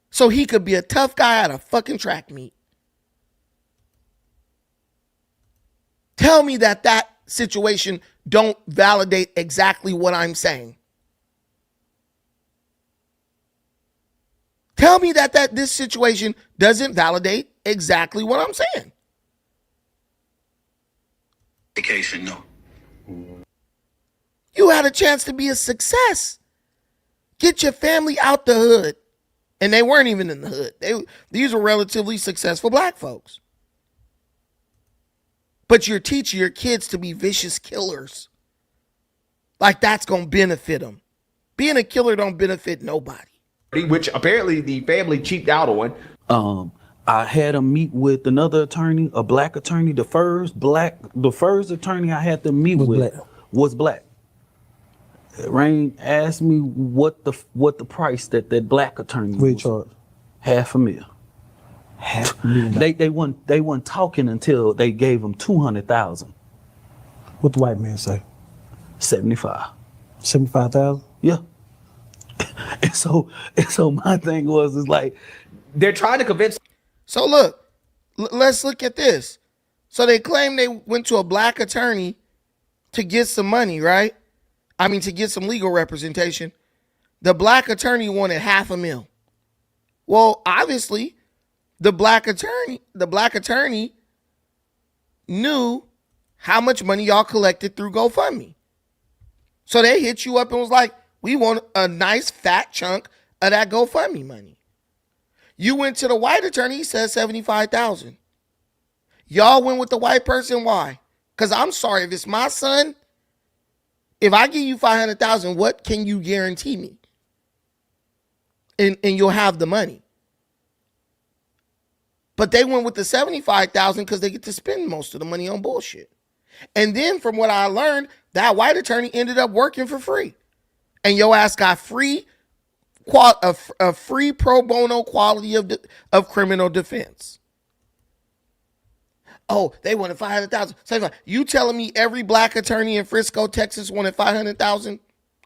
so he could be a tough guy at a fucking track meet. Tell me that situation don't validate exactly what I'm saying. Tell me that this situation doesn't validate exactly what I'm saying. Vacation, no. You had a chance to be a success. Get your family out the hood. And they weren't even in the hood. These were relatively successful black folks. But you're teaching your kids to be vicious killers. Like that's going to benefit them. Being a killer don't benefit nobody. Which apparently the family cheaped out on. I had him meet with another attorney, a black attorney. The first attorney I had to meet was black. Rain asked me what the price that black attorney was. Charge? $500,000. $500,000. They weren't talking until they gave him $200,000. What the white man say? 75. 75,000? Yeah. And so my thing was, is like, They're trying to convince. So look, let's look at this. So they claim they went to a black attorney to get some money, right? I mean, to get some legal representation. The black attorney wanted $500,000. Well, obviously, the black attorney knew how much money y'all collected through GoFundMe. So they hit you up and was like, we want a nice fat chunk of that GoFundMe money. You went to the white attorney, he said $75,000. Y'all went with the white person, why? Because I'm sorry, if it's my son, if I give you $500,000, what can you guarantee me? And you'll have the money. But they went with the $75,000 because they get to spend most of the money on bullshit. And then from what I learned, that white attorney ended up working for free. And your ass got a free pro bono quality of criminal defense. Oh, they wanted $500,000. You telling me every black attorney in Frisco, Texas wanted $500,000?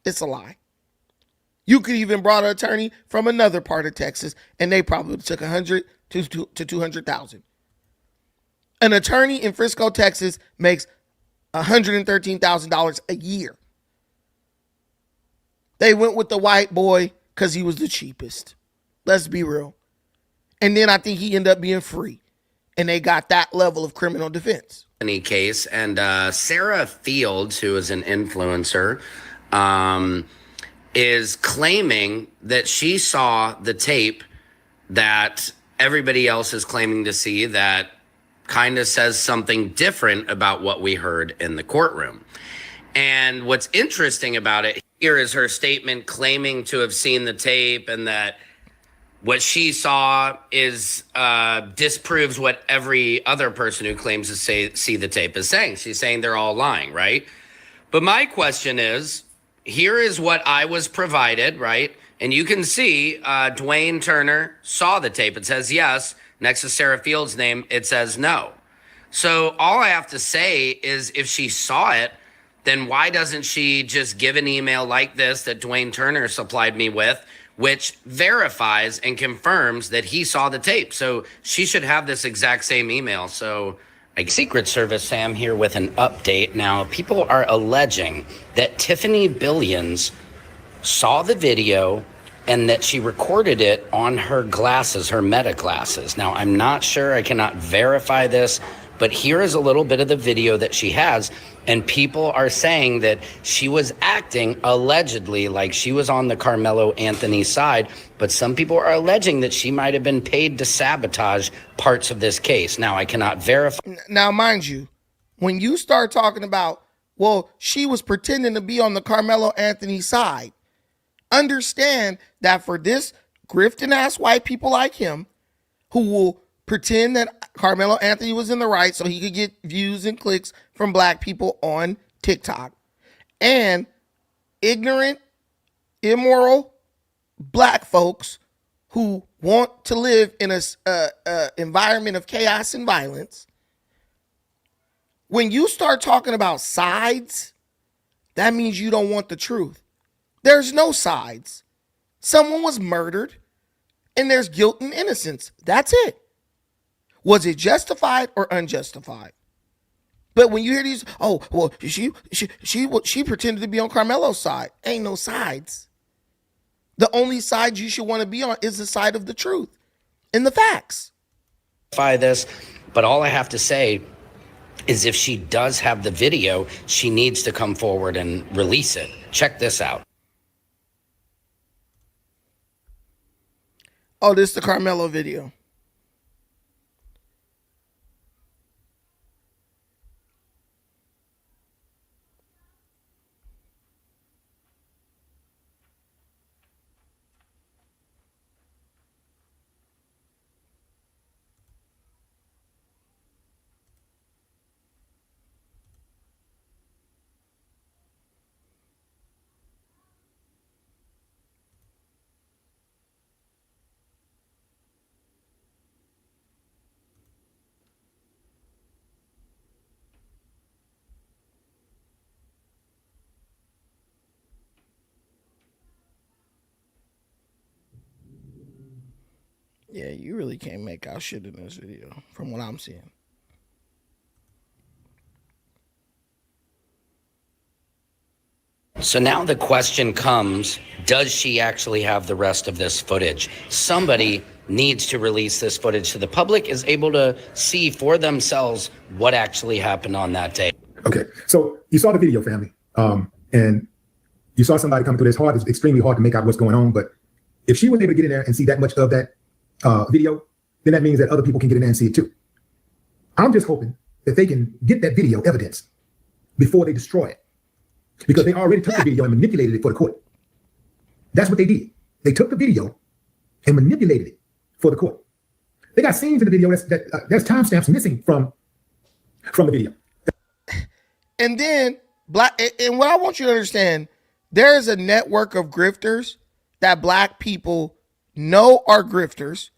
It's a lie. You could even brought an attorney from another part of Texas, and they probably took $100,000 to $200,000. An attorney in Frisco, Texas makes $113,000 a year. They went with the white boy because he was the cheapest. Let's be real. And then I think he ended up being free. And they got that level of criminal defense. Case, and Sarah Fields, who is an influencer, is claiming that she saw the tape that everybody else is claiming to see that kind of says something different about what we heard in the courtroom. And what's interesting about it here is her statement claiming to have seen the tape, and that what she saw is disproves what every other person who claims to see the tape is saying. She's saying they're all lying, right? But my question is, here is what I was provided, right? And you can see Dwayne Turner saw the tape. It says yes. Next to Sarah Fields' name, it says no. So all I have to say is, if she saw it, then why doesn't she just give an email like this that Dwayne Turner supplied me with, which verifies and confirms that he saw the tape? So she should have this exact same email. So Secret Service Sam here with an update. Now, people are alleging that Tiffany Billions saw the video and that she recorded it on her glasses, her Meta glasses. Now, I'm not sure, I cannot verify this, but here is a little bit of the video that she has. And people are saying that she was acting allegedly like she was on the Karmelo Anthony side, but some people are alleging that she might have been paid to sabotage parts of this case. Now, I cannot verify. Now, mind you, when you start talking about, well, she was pretending to be on the Karmelo Anthony side, understand that for this grifting ass white people like him, who will pretend that Karmelo Anthony was in the right so he could get views and clicks from black people on TikTok, and ignorant immoral black folks who want to live in a environment of chaos and violence. When you start talking about sides, that means you don't want the truth. There's no sides. Someone was murdered and there's guilt and innocence. That's it. Was it justified or unjustified? But when you hear these, oh, well, she pretended to be on Karmelo's side. Ain't no sides. The only side you should want to be on is the side of the truth and the facts. This, but all I have to say is if she does have the video, she needs to come forward and release it. Check this out. Oh, this is the Karmelo video. Yeah, you really can't make out shit in this video from what I'm seeing. So now the question comes, does she actually have the rest of this footage? Somebody needs to release this footage so the public is able to see for themselves what actually happened on that day. Okay, so you saw the video, family, and you saw somebody come through this hard. It's extremely hard to make out what's going on, but if she was able to get in there and see that much of that video, then that means that other people can get in there and see it too. I'm just hoping that they can get that video evidence before they destroy it, because they already took the video and manipulated it for the court. That's what they did. They took the video and manipulated it for the court. They got scenes in the video that's timestamps missing from the video. And then and what I want you to understand, there is a network of grifters that black people know are grifters.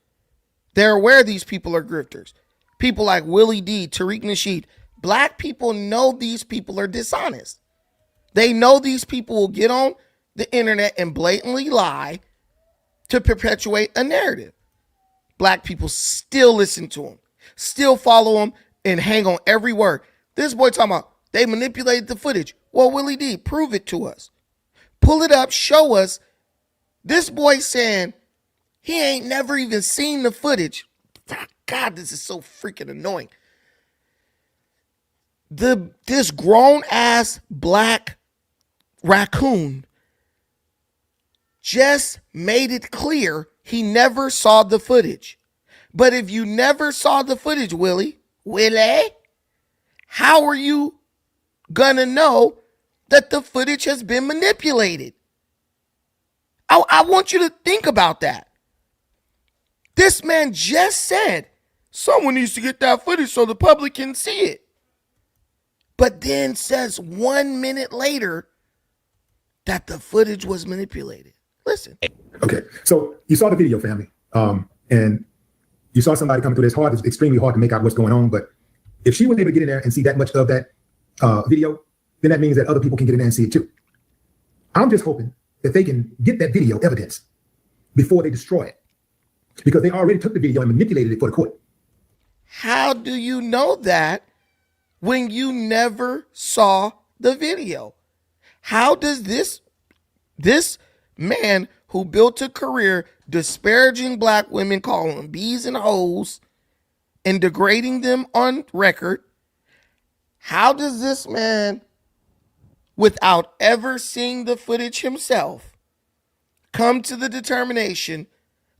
They're aware these people are grifters. People like Willie D, Tariq Nasheed. Black people know these people are dishonest. They know these people will get on the internet and blatantly lie to perpetuate a narrative. Black people still listen to them, still follow them, and hang on every word. This boy talking about they manipulated the footage. Well, Willie D, prove it to us. Pull it up, show us. This boy saying he ain't never even seen the footage. God, this is so freaking annoying. This grown ass black raccoon just made it clear he never saw the footage. But if you never saw the footage, Willie, how are you gonna know that the footage has been manipulated? I want you to think about that. This man just said someone needs to get that footage so the public can see it. But then says 1 minute later that the footage was manipulated. Listen. Okay, so you saw the video, family, and you saw somebody come through this hard. It's extremely hard to make out what's going on, but if she was able to get in there and see that much of that video, then that means that other people can get in there and see it too. I'm just hoping that they can get that video evidence before they destroy it, because they already took the video and manipulated it for the court. How do you know that when you never saw the video? How does this man who built a career disparaging black women, calling them bees and hoes, and degrading them on record, how does this man, without ever seeing the footage himself, come to the determination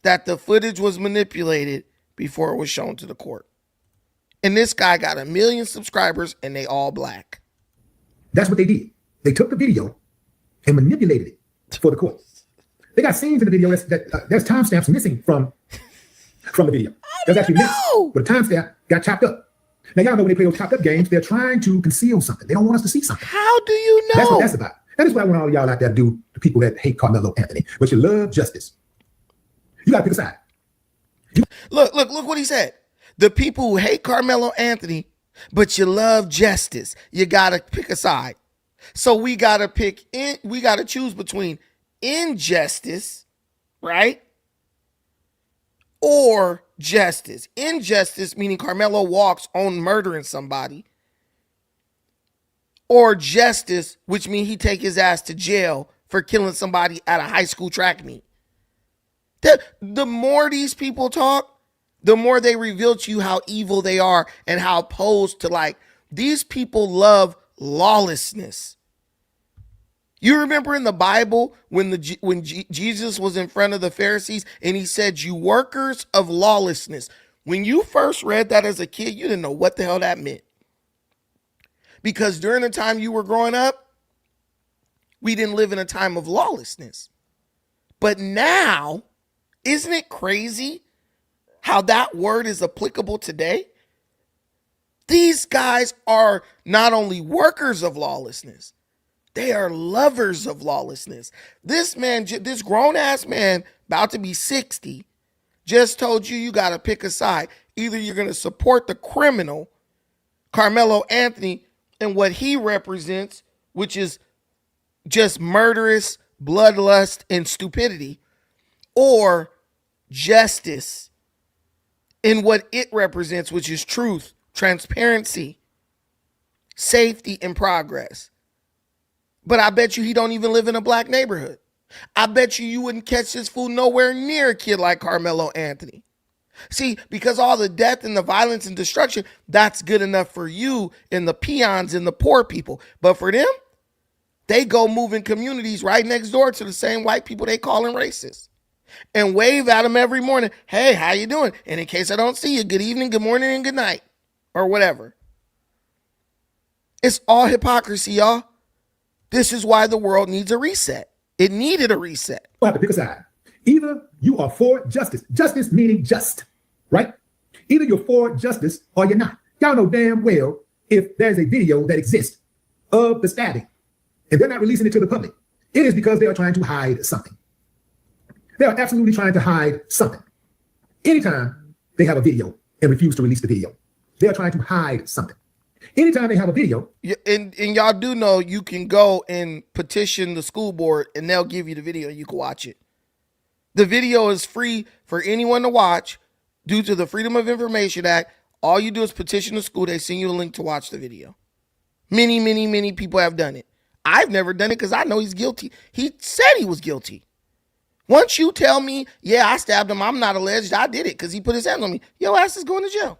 that the footage was manipulated before it was shown to the court? And this guy got 1 million subscribers and they all black. That's what they did. They took the video and manipulated it for the court. They got scenes in the video that's timestamps missing from the video. That's actually missing, but the timestamp got chopped up. Now, y'all know when they play those chopped up games, they're trying to conceal something. They don't want us to see something. How do you know? That's what that's about. That is what I want all y'all out there to do, the people that hate Carmelo Anthony. But you love justice. You got to pick a side. Look what he said. The people who hate Carmelo Anthony, but you love justice. You got to pick a side. So we got to choose between injustice, right? Or justice. Injustice meaning Carmelo walks on murdering somebody. Or justice, which means he take his ass to jail for killing somebody at a high school track meet. The more these people talk, the more they reveal to you how evil they are and how opposed to, like, these people love lawlessness. You remember in the Bible when Jesus was in front of the Pharisees and he said, "You workers of lawlessness." When you first read that as a kid, you didn't know what the hell that meant. Because during the time you were growing up, we didn't live in a time of lawlessness. But now, isn't it crazy how that word is applicable today? These guys are not only workers of lawlessness, they are lovers of lawlessness. This man, this grown-ass man, about to be 60, just told you got to pick a side. Either you're going to support the criminal, Carmelo Anthony, and what he represents, which is just murderous bloodlust and stupidity, or justice in what it represents, which is truth, transparency, safety, and progress. But I bet you he don't even live in a black neighborhood. I bet you wouldn't catch this fool nowhere near a kid like Carmelo Anthony. See, because all the death and the violence and destruction, that's good enough for you and the peons and the poor people. But for them, they go move in communities right next door to the same white people they calling racist and wave at them every morning. "Hey, how you doing? And in case I don't see you, good evening, good morning, and good night," or whatever. It's all hypocrisy, y'all. This is why the world needs a reset. It needed a reset. You have to pick a side. Either you are for justice. Justice meaning just, right? Either you're for justice or you're not. Y'all know damn well if there's a video that exists of the stabbing and they're not releasing it to the public, it is because they are trying to hide something. They are absolutely trying to hide something. Anytime they have a video and refuse to release the video, they are trying to hide something. Anytime they have a video. And y'all do know you can go and petition the school board and they'll give you the video and you can watch it. The video is free for anyone to watch due to the Freedom of Information Act. All you do is petition the school. They send you a link to watch the video. Many, many, many people have done it. I've never done it because I know he's guilty. He said he was guilty. Once you tell me, yeah, I stabbed him, I'm not alleged, I did it because he put his hands on me, your ass is going to jail.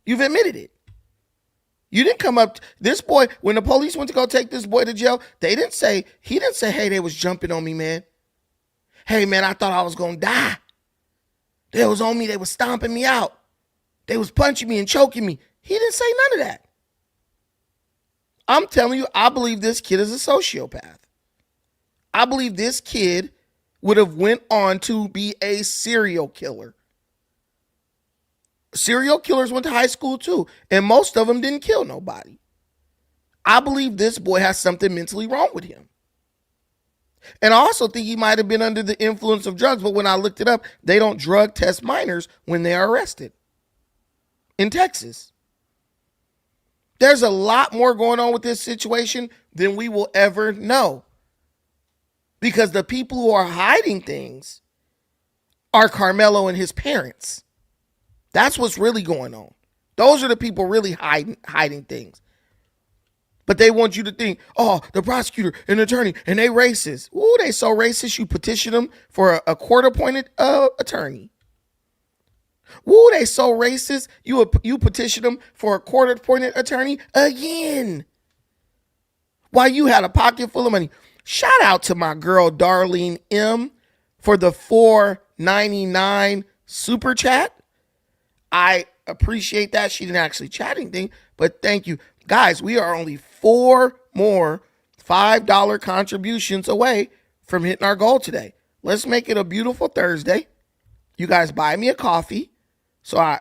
You've admitted it. You didn't come up, this boy, when the police went to go take this boy to jail, he didn't say, hey, they was jumping on me, man. Hey, man, I thought I was going to die. They was on me, they was stomping me out. They was punching me and choking me. He didn't say none of that. I'm telling you, I believe this kid is a sociopath. I believe this kid would have went on to be a serial killer. Serial killers went to high school too, and most of them didn't kill nobody. I believe this boy has something mentally wrong with him. And I also think he might have been under the influence of drugs, but when I looked it up, they don't drug test minors when they are arrested in Texas. There's a lot more going on with this situation than we will ever know. Because the people who are hiding things are Karmelo and his parents. That's what's really going on. Those are the people really hiding things. But they want you to think, oh, the prosecutor and the attorney, and they racist. Ooh, they so racist, you petition them for a court-appointed attorney. Ooh, they so racist, you petition them for a court-appointed attorney again. While you had a pocket full of money. Shout out to my girl, Darlene M, for the $4.99 super chat. I appreciate that. She didn't actually chat anything, but thank you. Guys, we are only 4 more $5 contributions away from hitting our goal today. Let's make it a beautiful Thursday. You guys buy me a coffee. So I'm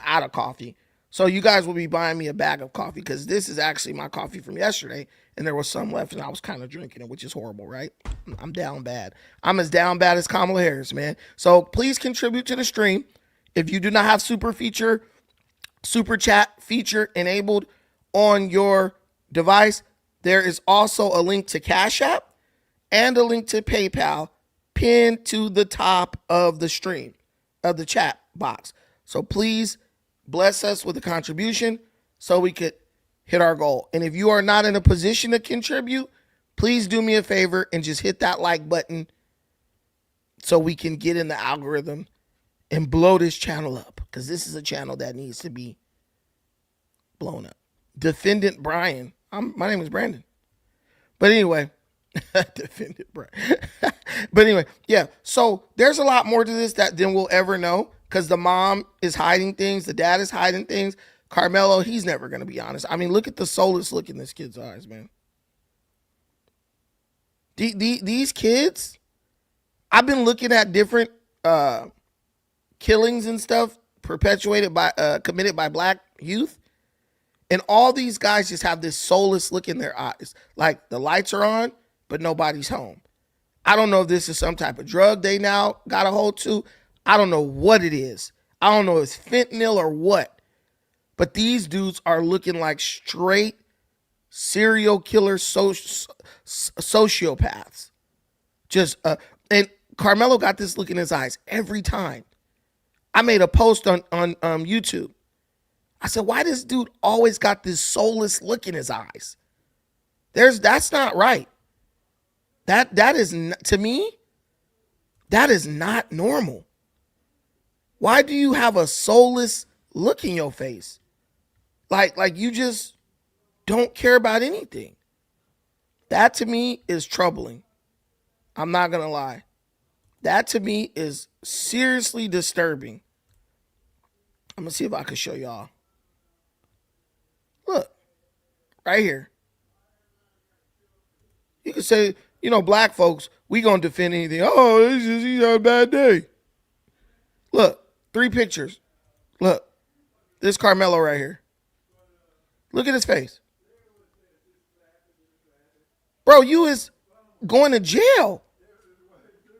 out of coffee. So you guys will be buying me a bag of coffee because this is actually my coffee from yesterday and there was some left, and I was kind of drinking it, which is horrible, right? I'm down bad. I'm as down bad as Kamala Harris, man. So please contribute to the stream. If you do not have super chat feature enabled on your device, there is also a link to Cash App and a link to PayPal pinned to the top of the stream, of the chat box. So please bless us with a contribution so we could hit our goal. And if you are not in a position to contribute, please do me a favor and just hit that like button so we can get in the algorithm and blow this channel up, because this is a channel that needs to be blown up. Defendant Brian. My name is Brandon. But anyway, Defendant Brian. But anyway, yeah. So there's a lot more to this than we'll ever know, because the mom is hiding things. The dad is hiding things. Karmelo, he's never going to be honest. I mean, look at the soulless look in this kid's eyes, man. These kids, I've been looking at different killings and stuff committed by black youth. And all these guys just have this soulless look in their eyes. Like the lights are on, but nobody's home. I don't know if this is some type of drug they now got a hold to. I don't know what it is. I don't know if it's fentanyl or what. But these dudes are looking like straight serial killer sociopaths. And Karmelo got this look in his eyes every time. I made a post on YouTube. I said, why this dude always got this soulless look in his eyes? That's not right. That is, to me, that is not normal. Why do you have a soulless look in your face? Like you just don't care about anything. That to me is troubling. I'm not gonna lie. That to me is seriously disturbing. I'm gonna see if I can show y'all. Look, right here. You can say, black folks, we gonna defend anything. Oh, he had a bad day. Look, 3 pictures. Look, this Karmelo right here. Look at his face. Bro, you is going to jail.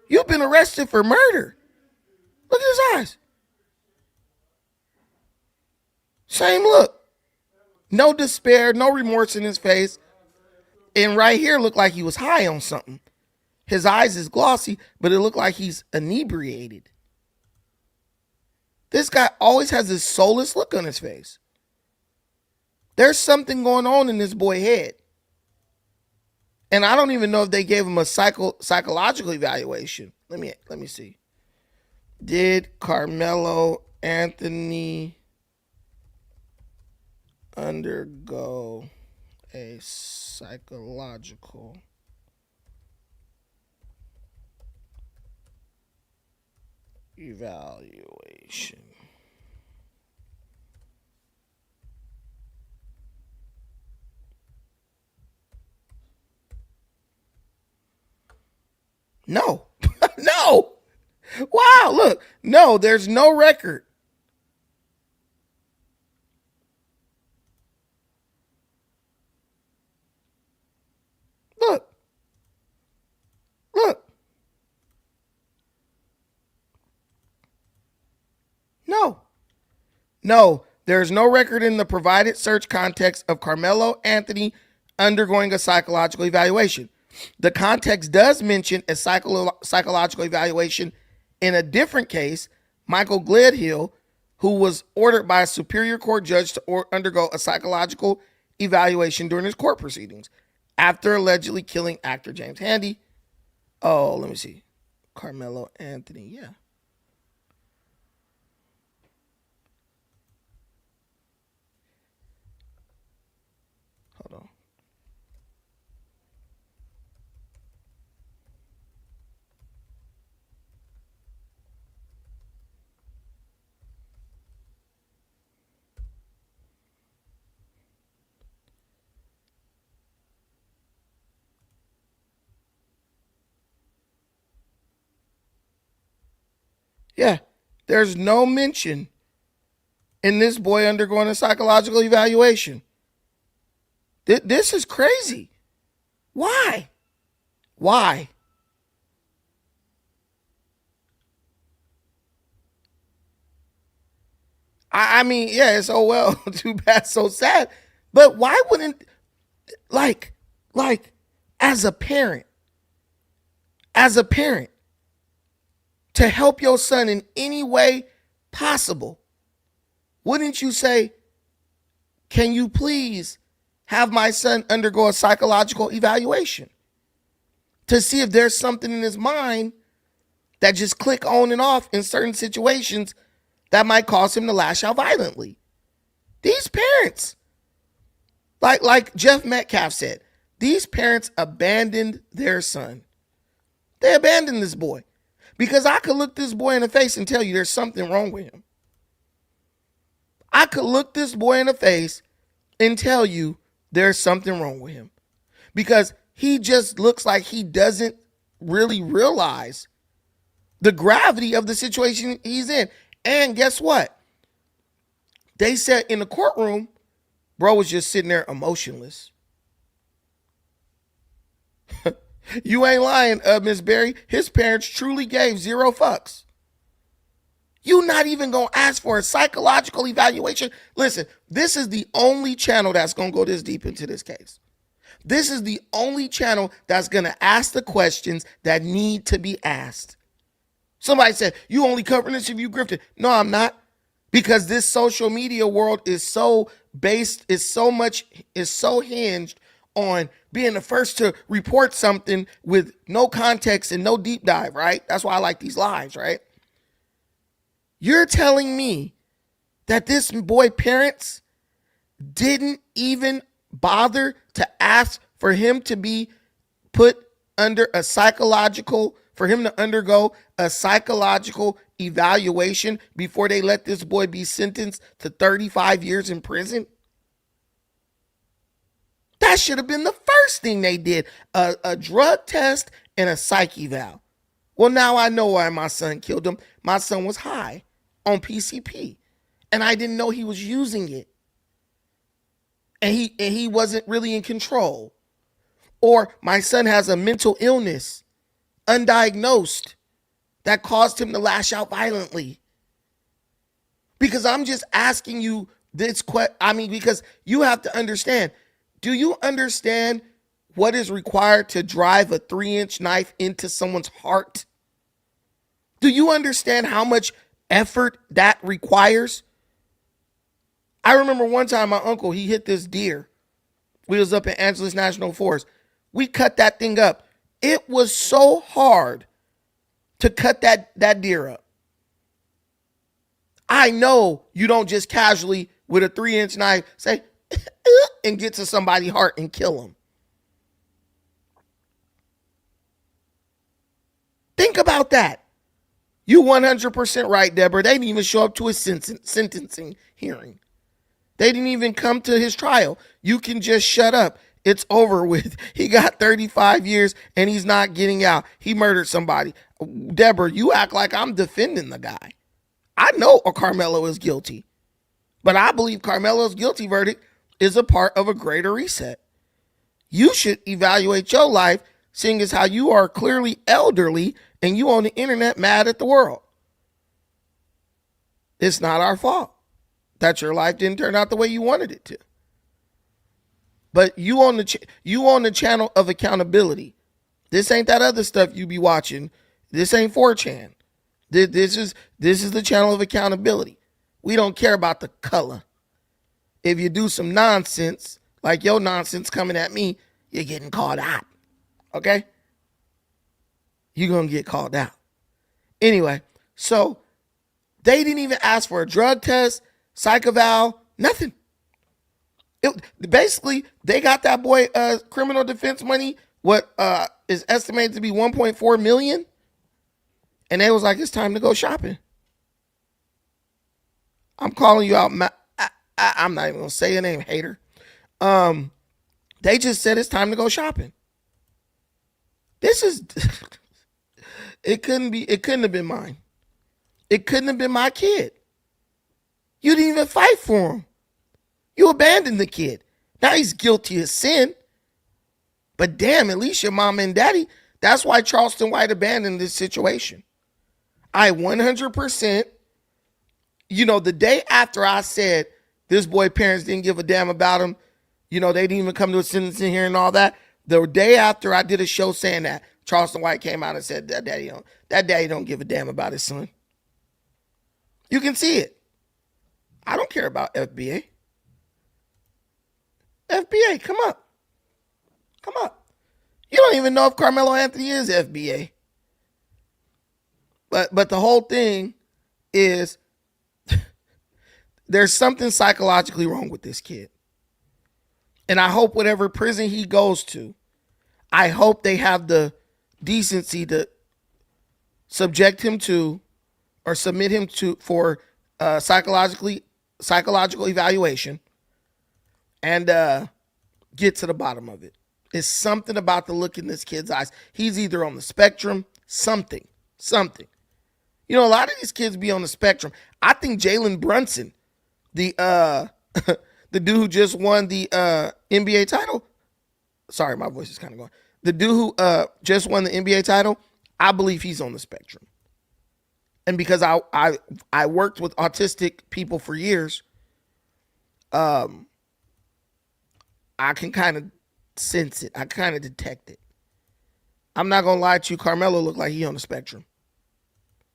You've been arrested for murder. Look at his eyes. Same look. No despair, no remorse in his face. And right here looked like he was high on something. His eyes is glossy, but it looked like he's inebriated. This guy always has this soulless look on his face. There's something going on in this boy's head. And I don't even know if they gave him a psychological evaluation. Let me see. Did Karmelo Anthony undergo a psychological evaluation? No. No. Wow, look. No, there's no record. Look. Look. No. No, there's no record in the provided search context of Karmelo Anthony undergoing a psychological evaluation. The context does mention a psychological evaluation in a different case, Michael Gledhill, who was ordered by a superior court judge to undergo a psychological evaluation during his court proceedings after allegedly killing actor James Handy. Oh, let me see. Karmelo Anthony, yeah. Hold on. Yeah, there's no mention in this boy undergoing a psychological evaluation. This is crazy. Why? Why? I mean, yeah, it's oh well, too bad, so sad. But why wouldn't like as a parent, as a parent, to help your son in any way possible, wouldn't you say, can you please have my son undergo a psychological evaluation to see if there's something in his mind that just click on and off in certain situations that might cause him to lash out violently? These parents, like Jeff Metcalf said, these parents abandoned their son. They abandoned this boy because I could look this boy in the face and tell you there's something wrong with him. I could look this boy in the face and tell you there's something wrong with him because he just looks like he doesn't really realize the gravity of the situation he's in. And guess what? They said in the courtroom, bro was just sitting there emotionless. You ain't lying, Miss Berry. His parents truly gave zero fucks. You not even gonna ask for a psychological evaluation? Listen, this is the only channel that's gonna go this deep into this case. This is the only channel that's gonna ask the questions that need to be asked. Somebody said, you only covering this if you grifted. No, I'm not. Because this social media world is so based, is so hinged on being the first to report something with no context and no deep dive, right? That's why I like these lives, right? You're telling me that this boy parents didn't even bother to ask for him to be put under a psychological, for him to undergo a psychological evaluation before they let this boy be sentenced to 35 years in prison? That should have been the first thing they did, a drug test and a psych eval. Well, now I know why my son killed him. My son was high on PCP, and I didn't know he was using it. And he wasn't really in control. Or my son has a mental illness, undiagnosed, that caused him to lash out violently. Because I'm just asking you this question. I mean, because you have to understand. Do you understand what is required to drive a 3-inch knife into someone's heart? Do you understand how much effort that requires? I remember one time my uncle, he hit this deer. We was up in Angeles National Forest. We cut that thing up. It was so hard to cut that deer up. I know you don't just casually with a 3-inch knife say and get to somebody's heart and kill them. Think about that. You 100% right, Deborah. They didn't even show up to his sentencing hearing. They didn't even come to his trial. You can just shut up. It's over with. He got 35 years and he's not getting out. He murdered somebody. Deborah, you act like I'm defending the guy. I know Karmelo is guilty, but I believe Karmelo's guilty verdict is a part of a greater reset. You should evaluate your life, seeing as how you are clearly elderly and you on the internet mad at the world. It's not our fault that your life didn't turn out the way you wanted it to. But you on the channel of accountability. This ain't that other stuff you be watching. This ain't 4chan. This is the channel of accountability. We don't care about the color. If you do some nonsense, like your nonsense coming at me, you're getting called out. Okay? You're going to get called out. Anyway, so they didn't even ask for a drug test, psych eval, nothing. Basically, they got that boy criminal defense money, what is estimated to be $1.4 million. And they was like, it's time to go shopping. I'm calling you out. I'm not even going to say your name, hater. They just said it's time to go shopping. This is, it couldn't have been mine. It couldn't have been my kid. You didn't even fight for him. You abandoned the kid. Now he's guilty of sin. But damn, at least your mom and daddy. That's why Charleston White abandoned this situation. I 100%, the day after I said this boy parents didn't give a damn about him, they didn't even come to a sentencing hearing and all that. The day after I did a show saying that, Charleston White came out and said that daddy don't give a damn about his son. You can see it. I don't care about FBA. FBA, come up. Come up. You don't even know if Karmelo Anthony is FBA. But the whole thing is there's something psychologically wrong with this kid. And I hope whatever prison he goes to, I hope they have the decency to subject him to or submit him to for psychological evaluation and get to the bottom of it. It's something about the look in this kid's eyes. He's either on the spectrum, something. A lot of these kids be on the spectrum. I think Jalen Brunson, the the dude who just won the NBA title. Sorry, my voice is kind of going. The dude who just won the NBA title, I believe he's on the spectrum. And because I worked with autistic people for years, I can kind of sense it. I kind of detect it. I'm not gonna lie to you. Karmelo looked like he on the spectrum.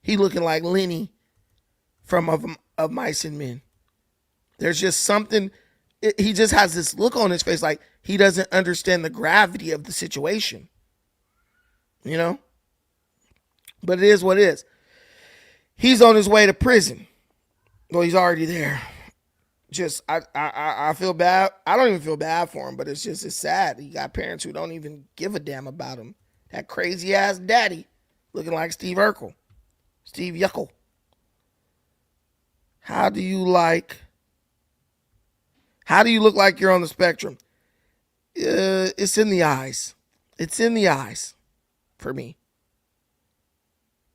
He looking like Lenny from of Mice and Men. There's just something. He just has this look on his face like he doesn't understand the gravity of the situation. But it is what it is. He's on his way to prison. Well, he's already there. Just I feel bad. I don't even feel bad for him, but it's sad. He got parents who don't even give a damn about him. That crazy ass daddy looking like Steve Urkel. Steve Yuckel. How do you look like you're on the spectrum? It's in the eyes. It's in the eyes for me.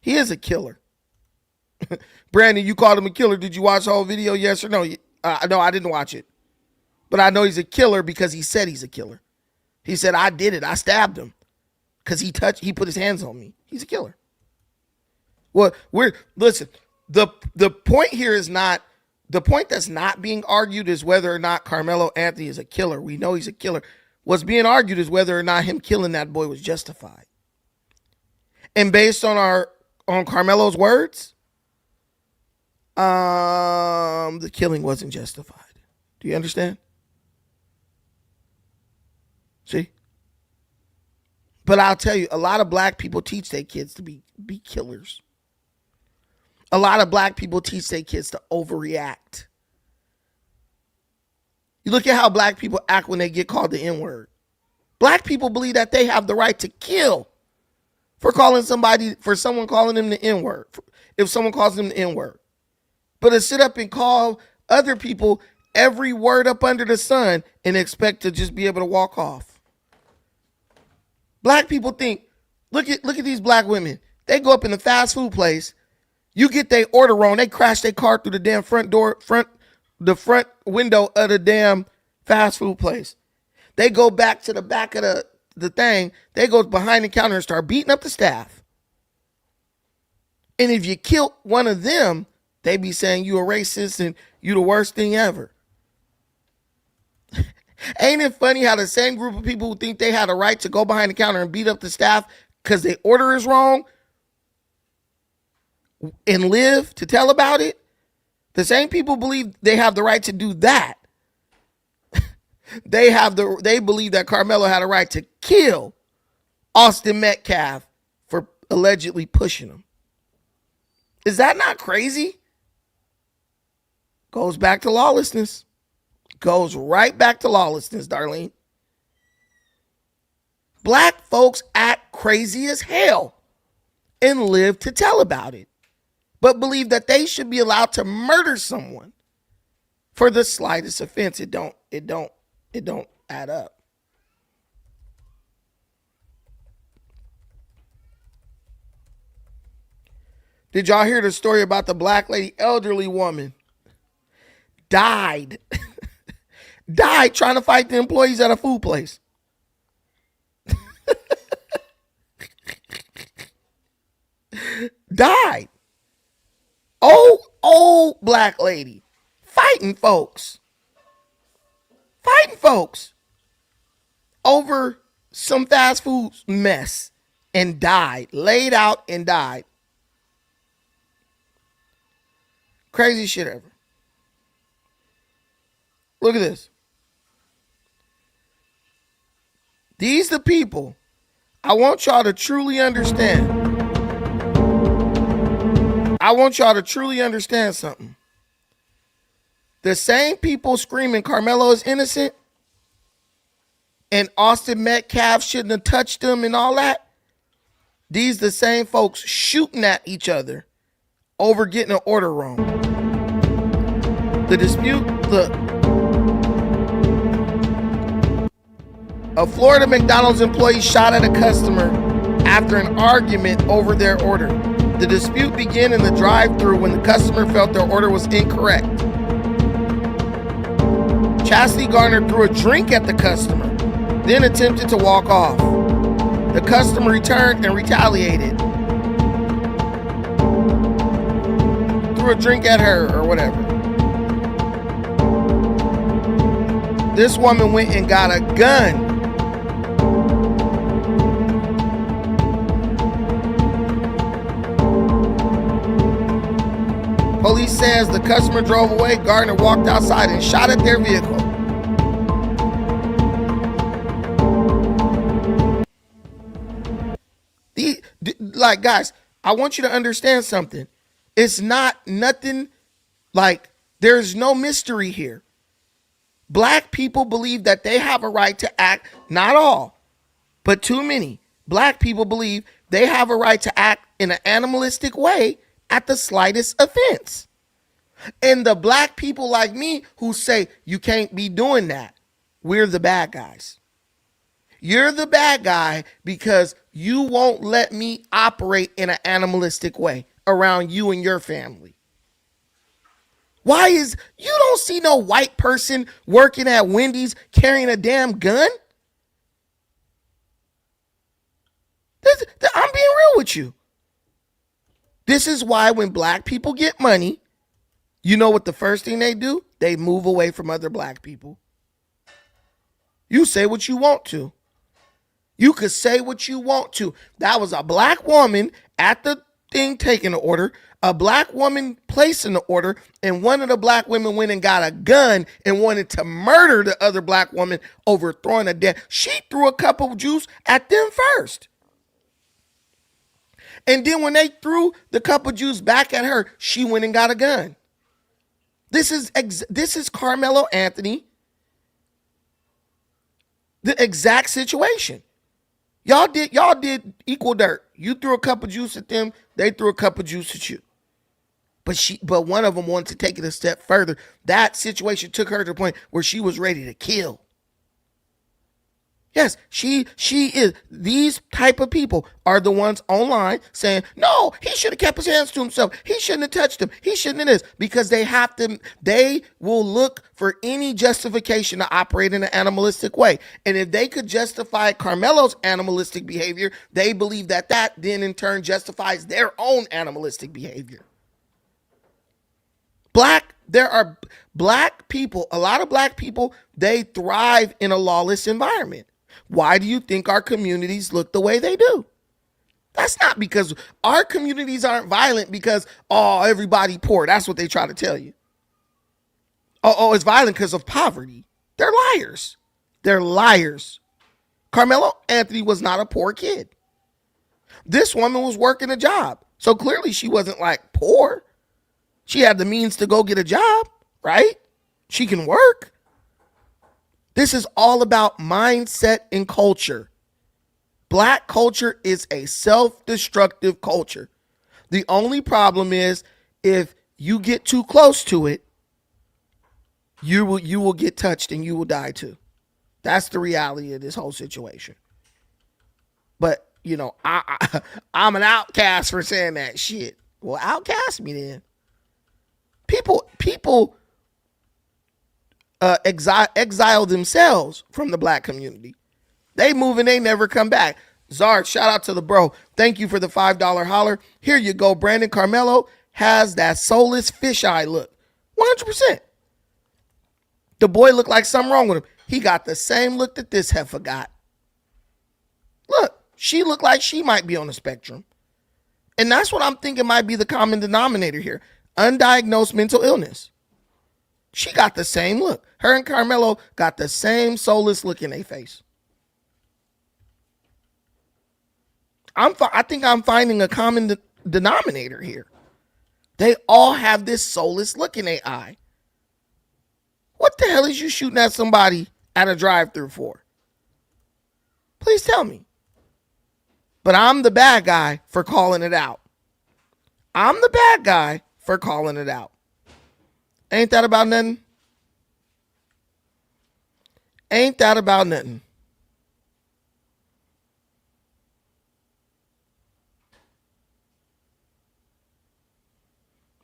He is a killer. Brandon, you called him a killer. Did you watch the whole video? Yes or no? No, I didn't watch it. But I know he's a killer because he said he's a killer. He said, I did it. I stabbed him because he put his hands on me. He's a killer. Well, listen, the point here is not, the point that's not being argued is whether or not Karmelo Anthony is a killer. We know he's a killer. What's being argued is whether or not him killing that boy was justified. And based on Karmelo's words, the killing wasn't justified. Do you understand? See? But I'll tell you, a lot of black people teach their kids to be killers. A lot of black people teach their kids to overreact. You look at how black people act when they get called the N-word. Black people believe that they have the right to kill for someone calling them the N-word. If someone calls them the N-word. But to sit up and call other people every word up under the sun and expect to just be able to walk off. Black people think, look at these black women. They go up in the fast food place. You get their order wrong. They crash their car through the damn the front window of the damn fast food place. They go back to the back of the thing. They go behind the counter and start beating up the staff. And if you kill one of them, they be saying you a racist and you the worst thing ever. Ain't it funny how the same group of people who think they had a right to go behind the counter and beat up the staff because their order is wrong and live to tell about it, the same people believe they have the right to do that. They believe that Karmelo had a right to kill Austin Metcalf for allegedly pushing him. Is that not crazy? Goes back to lawlessness. Goes right back to lawlessness, Darlene. Black folks act crazy as hell and live to tell about it, but believe that they should be allowed to murder someone for the slightest offense. It don't add up. Did y'all hear the story about the black lady, elderly woman, died trying to fight the employees at a food place? died. Old black lady fighting folks over some fast food mess and died, laid out and died. Crazy shit ever. Look at this. These the people I want y'all to truly understand. I want y'all to truly understand something. The same people screaming Karmelo is innocent and Austin Metcalf shouldn't have touched him and all that, these the same folks shooting at each other over getting an order wrong. The dispute, look. A Florida McDonald's employee shot at a customer after an argument over their order. The dispute began in the drive-thru when the customer felt their order was incorrect. Chastity Garner threw a drink at the customer, then attempted to walk off. The customer returned and retaliated. Threw a drink at her or whatever. This woman went and got a gun. Police says the customer drove away. Gardner walked outside and shot at their vehicle. Like, guys, I want you to understand something. It's not nothing like there's no mystery here. Black people believe that they have a right to act, not all, but too many. Black people believe they have a right to act in an animalistic way at the slightest offense. And the black people like me who say you can't be doing that, we're the bad guys. You're the bad guy because you won't let me operate in an animalistic way around you and your family. Why is you don't see no white person working at Wendy's carrying a damn gun? I'm being real with you. This is why when black people get money, you know what the first thing they do? They move away from other black people. You say what you want to. You could say what you want to. That was a black woman at the thing taking the order, a black woman placing the order, and one of the black women went and got a gun and wanted to murder the other black woman over throwing a dead. She threw a cup of juice at them first. And then when they threw the cup of juice back at her, she went and got a gun. This is Karmelo Anthony. The exact situation. Y'all did equal dirt. You threw a cup of juice at them, they threw a cup of juice at you. But one of them wanted to take it a step further. That situation took her to the point where she was ready to kill. Yes, she is. These type of people are the ones online saying, no, he should have kept his hands to himself. He shouldn't have touched him. He shouldn't have this. Because they will look for any justification to operate in an animalistic way. And if they could justify Karmelo's animalistic behavior, they believe that then in turn justifies their own animalistic behavior. There are black people, a lot of black people, they thrive in a lawless environment. Why do you think our communities look the way they do? That's not because our communities aren't violent because, everybody poor. That's what they try to tell you. It's violent because of poverty. They're liars. They're liars. Karmelo Anthony was not a poor kid. This woman was working a job. So clearly she wasn't like poor. She had the means to go get a job, right? She can work. This is all about mindset and culture. Black culture is a self-destructive culture. The only problem is if you get too close to it, you will get touched and you will die too. That's the reality of this whole situation. But, I'm an outcast for saying that shit. Well, outcast me then. People exile themselves from the black community. They move and they never come back. Zard, shout out to the bro. Thank you for the $5 holler. Here you go, Brandon. Karmelo has that soulless fisheye look. 100%. The boy looked like something wrong with him. He got the same look that this heifer got. Look, she looked like she might be on the spectrum. And that's what I'm thinking might be the common denominator here. Undiagnosed mental illness. She got the same look. Her and Karmelo got the same soulless look in their face. I think I'm finding a common denominator here. They all have this soulless look in their eye. What the hell is you shooting at somebody at a drive-thru for? Please tell me. But I'm the bad guy for calling it out. I'm the bad guy for calling it out. Ain't that about nothing? Ain't that about nothing?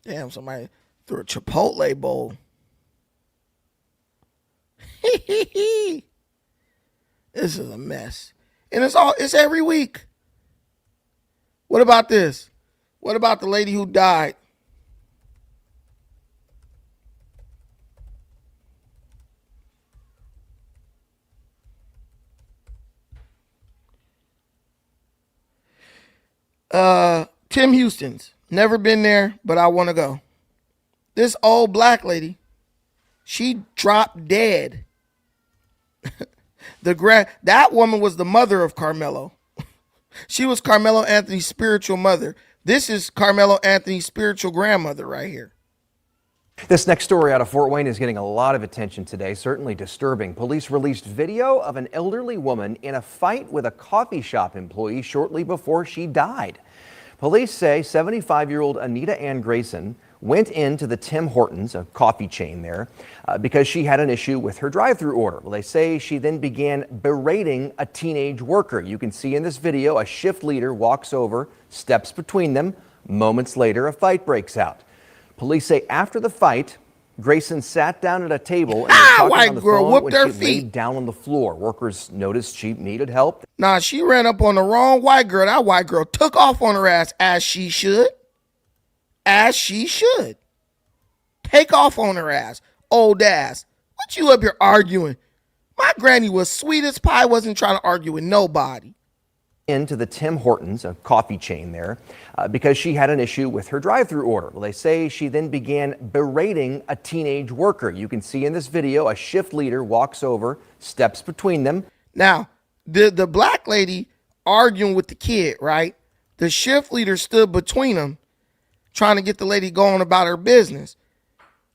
Damn, somebody threw a Chipotle bowl. This is a mess. And it's every week. What about this? What about the lady who died? Tim Houston's. Never been there, but I want to go. This old black lady, she dropped dead. That woman was the mother of Karmelo. She was Carmelo Anthony's spiritual mother. This is Carmelo Anthony's spiritual grandmother right here. This next story out of Fort Wayne is getting a lot of attention today, certainly disturbing. Police released video of an elderly woman in a fight with a coffee shop employee shortly before she died. Police say 75-year-old Anita Ann Grayson went into the Tim Hortons, a coffee chain there, because she had an issue with her drive-thru order. Well, they say she then began berating a teenage worker. You can see in this video a shift leader walks over, steps between them. Moments later, a fight breaks out. Police say after the fight, Grayson sat down at a table and was talking on the phone when she laid down on the floor. Workers noticed she needed help. Nah, she ran up on the wrong white girl. That white girl took off on her ass, as she should. As she should. Take off on her ass. Old ass. What you up here arguing? My granny was sweet as pie, wasn't trying to argue with nobody. Into the Tim Hortons, a coffee chain there, because she had an issue with her drive-thru order. Well, they say she then began berating a teenage worker. You can see in this video a shift leader walks over, steps between them. Now, the black lady arguing with the kid, right? The shift leader stood between them, trying to get the lady going about her business.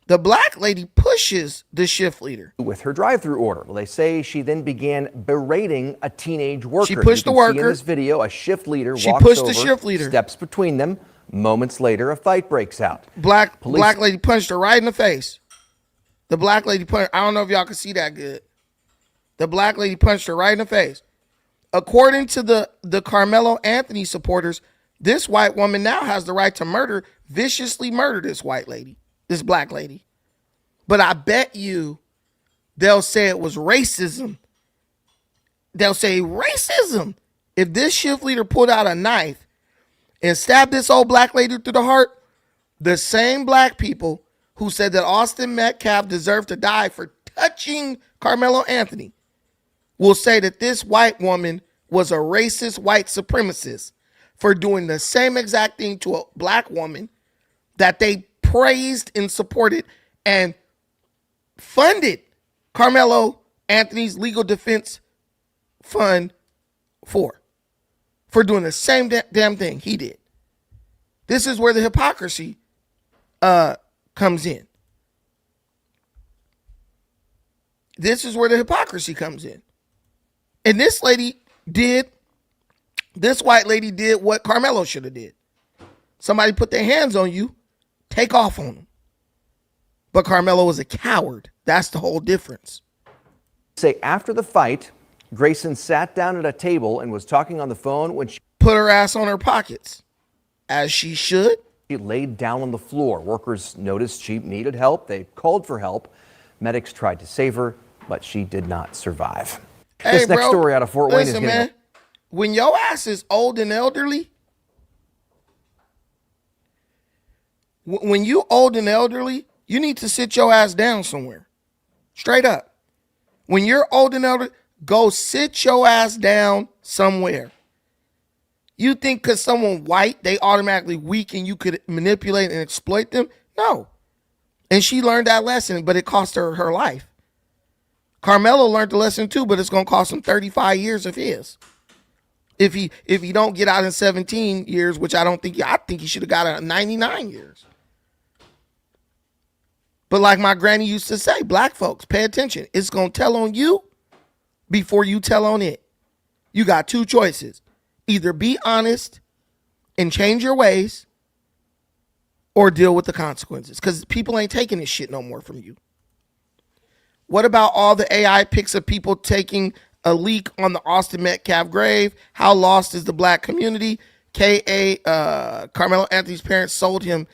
The black lady pushes the shift leader with her drive-thru order. Well, they say she then began berating a teenage worker. She pushed the worker. See in this video, a shift leader she walks pushed over, the shift leader. Steps between them. Moments later, a fight breaks out. Black lady punched her right in the face. The black lady punched. I don't know if y'all can see that good. The black lady punched her right in the face. According to the Carmelo Anthony supporters, this white woman now has the right to viciously murder this white lady. This black lady. But I bet you they'll say it was racism. They'll say racism. If this shift leader pulled out a knife and stabbed this old black lady through the heart, the same black people who said that Austin Metcalf deserved to die for touching Carmelo Anthony will say that this white woman was a racist white supremacist for doing the same exact thing to a black woman that they praised and supported and funded Carmelo Anthony's legal defense fund for doing the same damn thing he did. This is where the hypocrisy comes in. This is where the hypocrisy comes in. And this white lady did what Carmelo should have did. Somebody put their hands on you, take off on them. But Carmelo was a coward. That's the whole difference. Say after the fight, Grayson sat down at a table and was talking on the phone when she put her ass on her pockets, as she should. She laid down on the floor. Workers noticed she needed help. They called for help. Medics tried to save her, but she did not survive. Hey, this next story out of Fort Wayne is man. when your ass is old and elderly, when you old and elderly, you need to sit your ass down somewhere. Straight up. When you're old and elderly, go sit your ass down somewhere. You think because someone white, they automatically weak and you could manipulate and exploit them? No. And she learned that lesson, but it cost her her life. Karmelo learned the lesson too, but it's going to cost him 35 years of his. If he don't get out in 17 years, which I think he should have got out 99 years. But like my granny used to say, black folks, pay attention. It's going to tell on you before you tell on it. You got two choices. Either be honest and change your ways or deal with the consequences, because people ain't taking this shit no more from you. What about all the AI pics of people taking a leak on the Austin Metcalf grave? How lost is the black community? Karmelo Anthony's parents sold him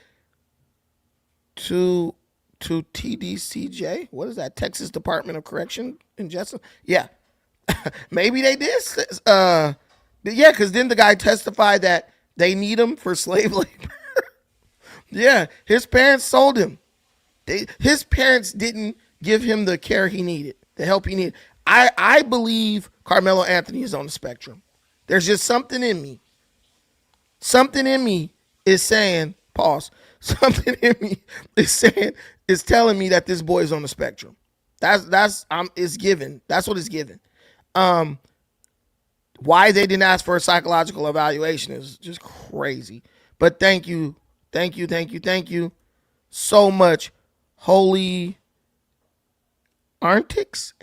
to TDCJ. What is that? Texas Department of Correction and Justice? Yeah. Maybe they did. Yeah, because then the guy testified that they need him for slave labor. Yeah, his parents sold him. His parents didn't give him the care he needed, the help he needed. I believe Karmelo Anthony is on the spectrum. There's just something in me. Something in me is saying, pause. Something in me is telling me that this boy is on the spectrum. It's given. That's what it's given. Why they didn't ask for a psychological evaluation is just crazy. But thank you so much, Holy Antics?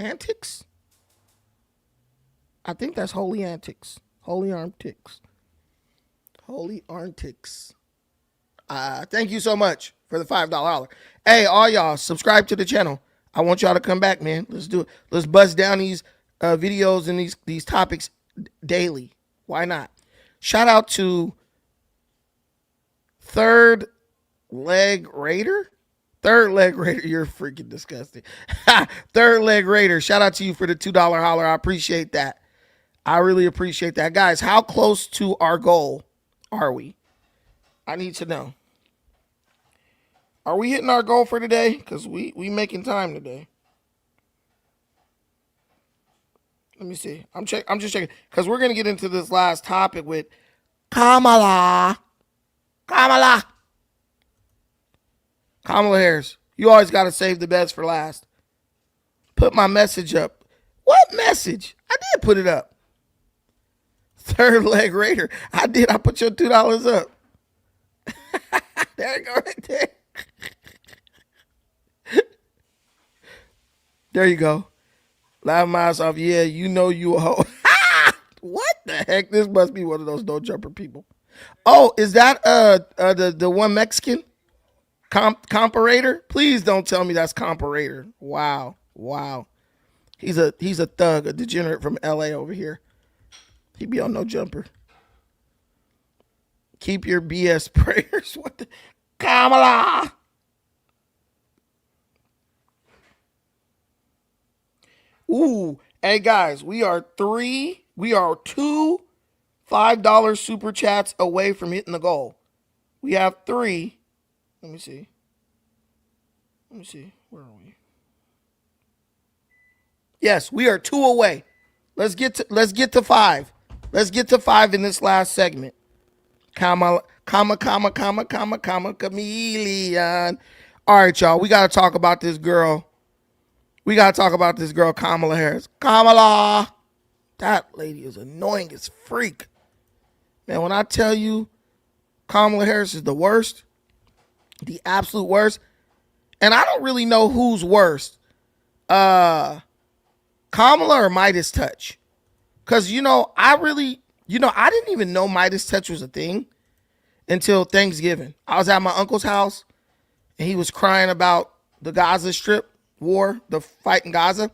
I think that's Holy Antics. Holy Antics. Thank you so much for the $5 holler. Hey, all y'all, subscribe to the channel. I want y'all to come back, man. Let's do it. Let's buzz down these videos and these topics daily. Why not? Shout out to Third Leg Raider. You're freaking disgusting. Third Leg Raider. Shout out to you for the $2 holler. I appreciate that. I really appreciate that. Guys, how close to our goal are we? I need to know. Are we hitting our goal for today? Because we making time today. Let me see. I'm just checking. Because we're going to get into this last topic with Kamala. Kamala Harris. You always got to save the best for last. Put my message up. What message? I did put it up. Third Leg Raider. I did. I put your $2 up. There you go right there. There you go. Laugh my ass off. Yeah, you know you a hoe. What the heck? This must be one of those no jumper people. Oh, is that the one Mexican? Comparator? Please don't tell me that's Comparator. Wow. He's a thug, a degenerate from LA over here. He be on no jumper. Keep your BS prayers. What the Kamala? Ooh, hey guys, we are two $5 super chats away from hitting the goal. We have 3. Let me see. Where are we? Yes, we are 2 away. Let's get to 5. Let's get to 5 in this last segment. Chameleon. All right, y'all. We got to talk about this girl. Kamala Harris. Kamala. That lady is annoying as freak. Man, when I tell you Kamala Harris is the worst, the absolute worst, and I don't really know who's worst, Kamala or Midas Touch. Because, I didn't even know Midas Touch was a thing until Thanksgiving. I was at my uncle's house, and he was crying about the Gaza Strip war, the fight in Gaza.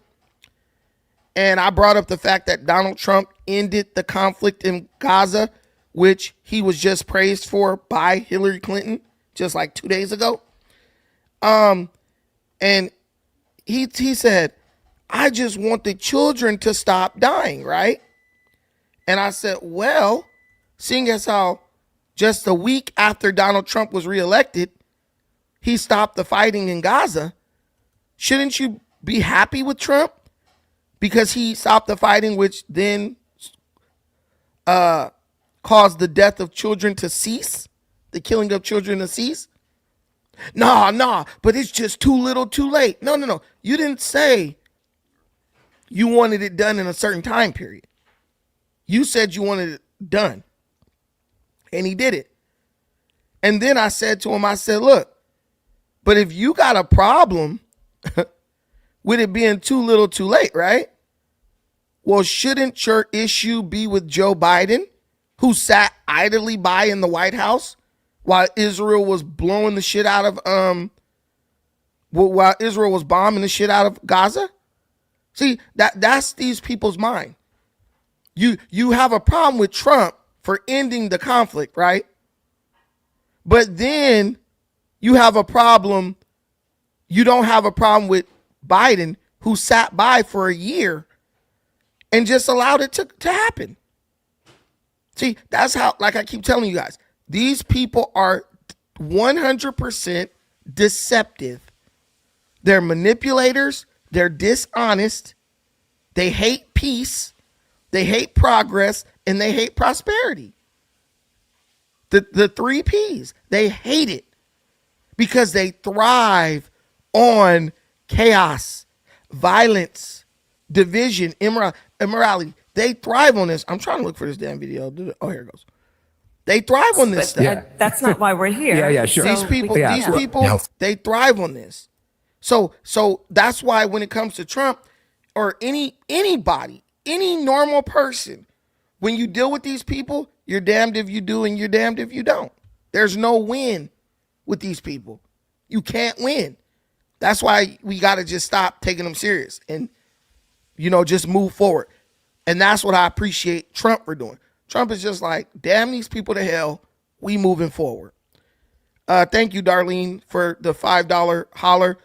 And I brought up the fact that Donald Trump ended the conflict in Gaza, which he was just praised for by Hillary Clinton just like 2 days ago. And he said, I just want the children to stop dying, right? And I said, well, seeing as how just a week after Donald Trump was reelected, he stopped the fighting in Gaza, shouldn't you be happy with Trump? Because he stopped the fighting, which then caused the death of children to cease, the killing of children to cease. Nah, but it's just too little too late. No. You didn't say you wanted it done in a certain time period. You said you wanted it done. And he did it. And then I said to him, I said, look, but if you got a problem with it being too little too late, right? Well, shouldn't your issue be with Joe Biden, who sat idly by in the White House while Israel was blowing the shit out of while Israel was bombing the shit out of Gaza? See, that's these people's mind. You have a problem with Trump for ending the conflict, right? But then you have a problem. You don't have a problem with Biden, who sat by for a year and just allowed it to happen. See, that's how, like I keep telling you guys, these people are 100% deceptive. They're manipulators. They're dishonest. They hate peace. They hate progress, and they hate prosperity. The 3 Ps, they hate it because they thrive on chaos, violence, division, immorality. They thrive on this. I'm trying to look for this damn video. Oh, here it goes. They thrive on this stuff. Yeah. That's not why we're here. Yeah, sure. These people, they thrive on this. So that's why when it comes to Trump or anybody, any normal person, when you deal with these people, you're damned if you do and you're damned if you don't. There's no win with these people. You can't win. That's why we got to just stop taking them serious and, just move forward. And that's what I appreciate Trump for doing. Trump is just like, damn these people to hell. We moving forward. Thank you, Darlene, for the $5 holler.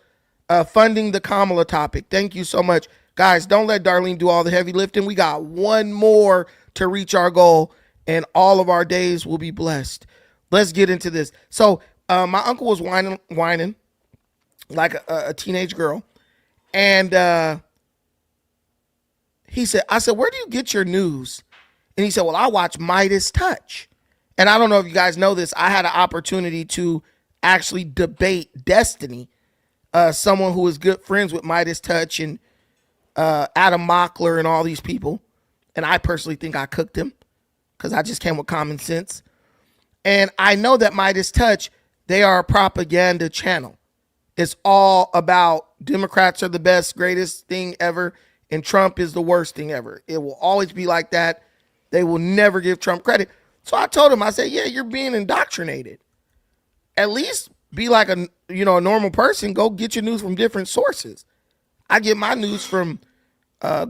Funding the Kamala topic. Thank you so much. Guys, don't let Darlene do all the heavy lifting. We got one more to reach our goal, and all of our days will be blessed. Let's get into this. So my uncle was whining like a teenage girl. And I said, where do you get your news? And he said, well, I watch Midas Touch. And I don't know if you guys know this. I had an opportunity to actually debate Destiny, someone who is good friends with Midas Touch and Adam Mockler and all these people. And I personally think I cooked him because I just came with common sense. And I know that Midas Touch, they are a propaganda channel. It's all about Democrats are the best, greatest thing ever, and Trump is the worst thing ever. It will always be like that. They will never give Trump credit. So I told him, I said, yeah, you're being indoctrinated. At least be like a normal person. Go get your news from different sources. I get my news from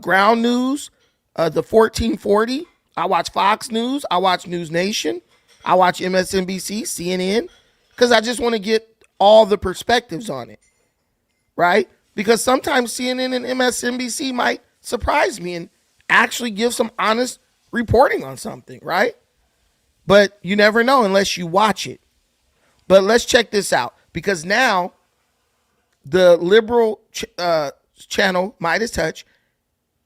Ground News, the 1440. I watch Fox News. I watch News Nation. I watch MSNBC, CNN, because I just want to get all the perspectives on it, right? Because sometimes CNN and MSNBC might surprise me and actually give some honest reporting on something, right? But you never know unless you watch it. But let's check this out, because now the liberal channel, Midas Touch,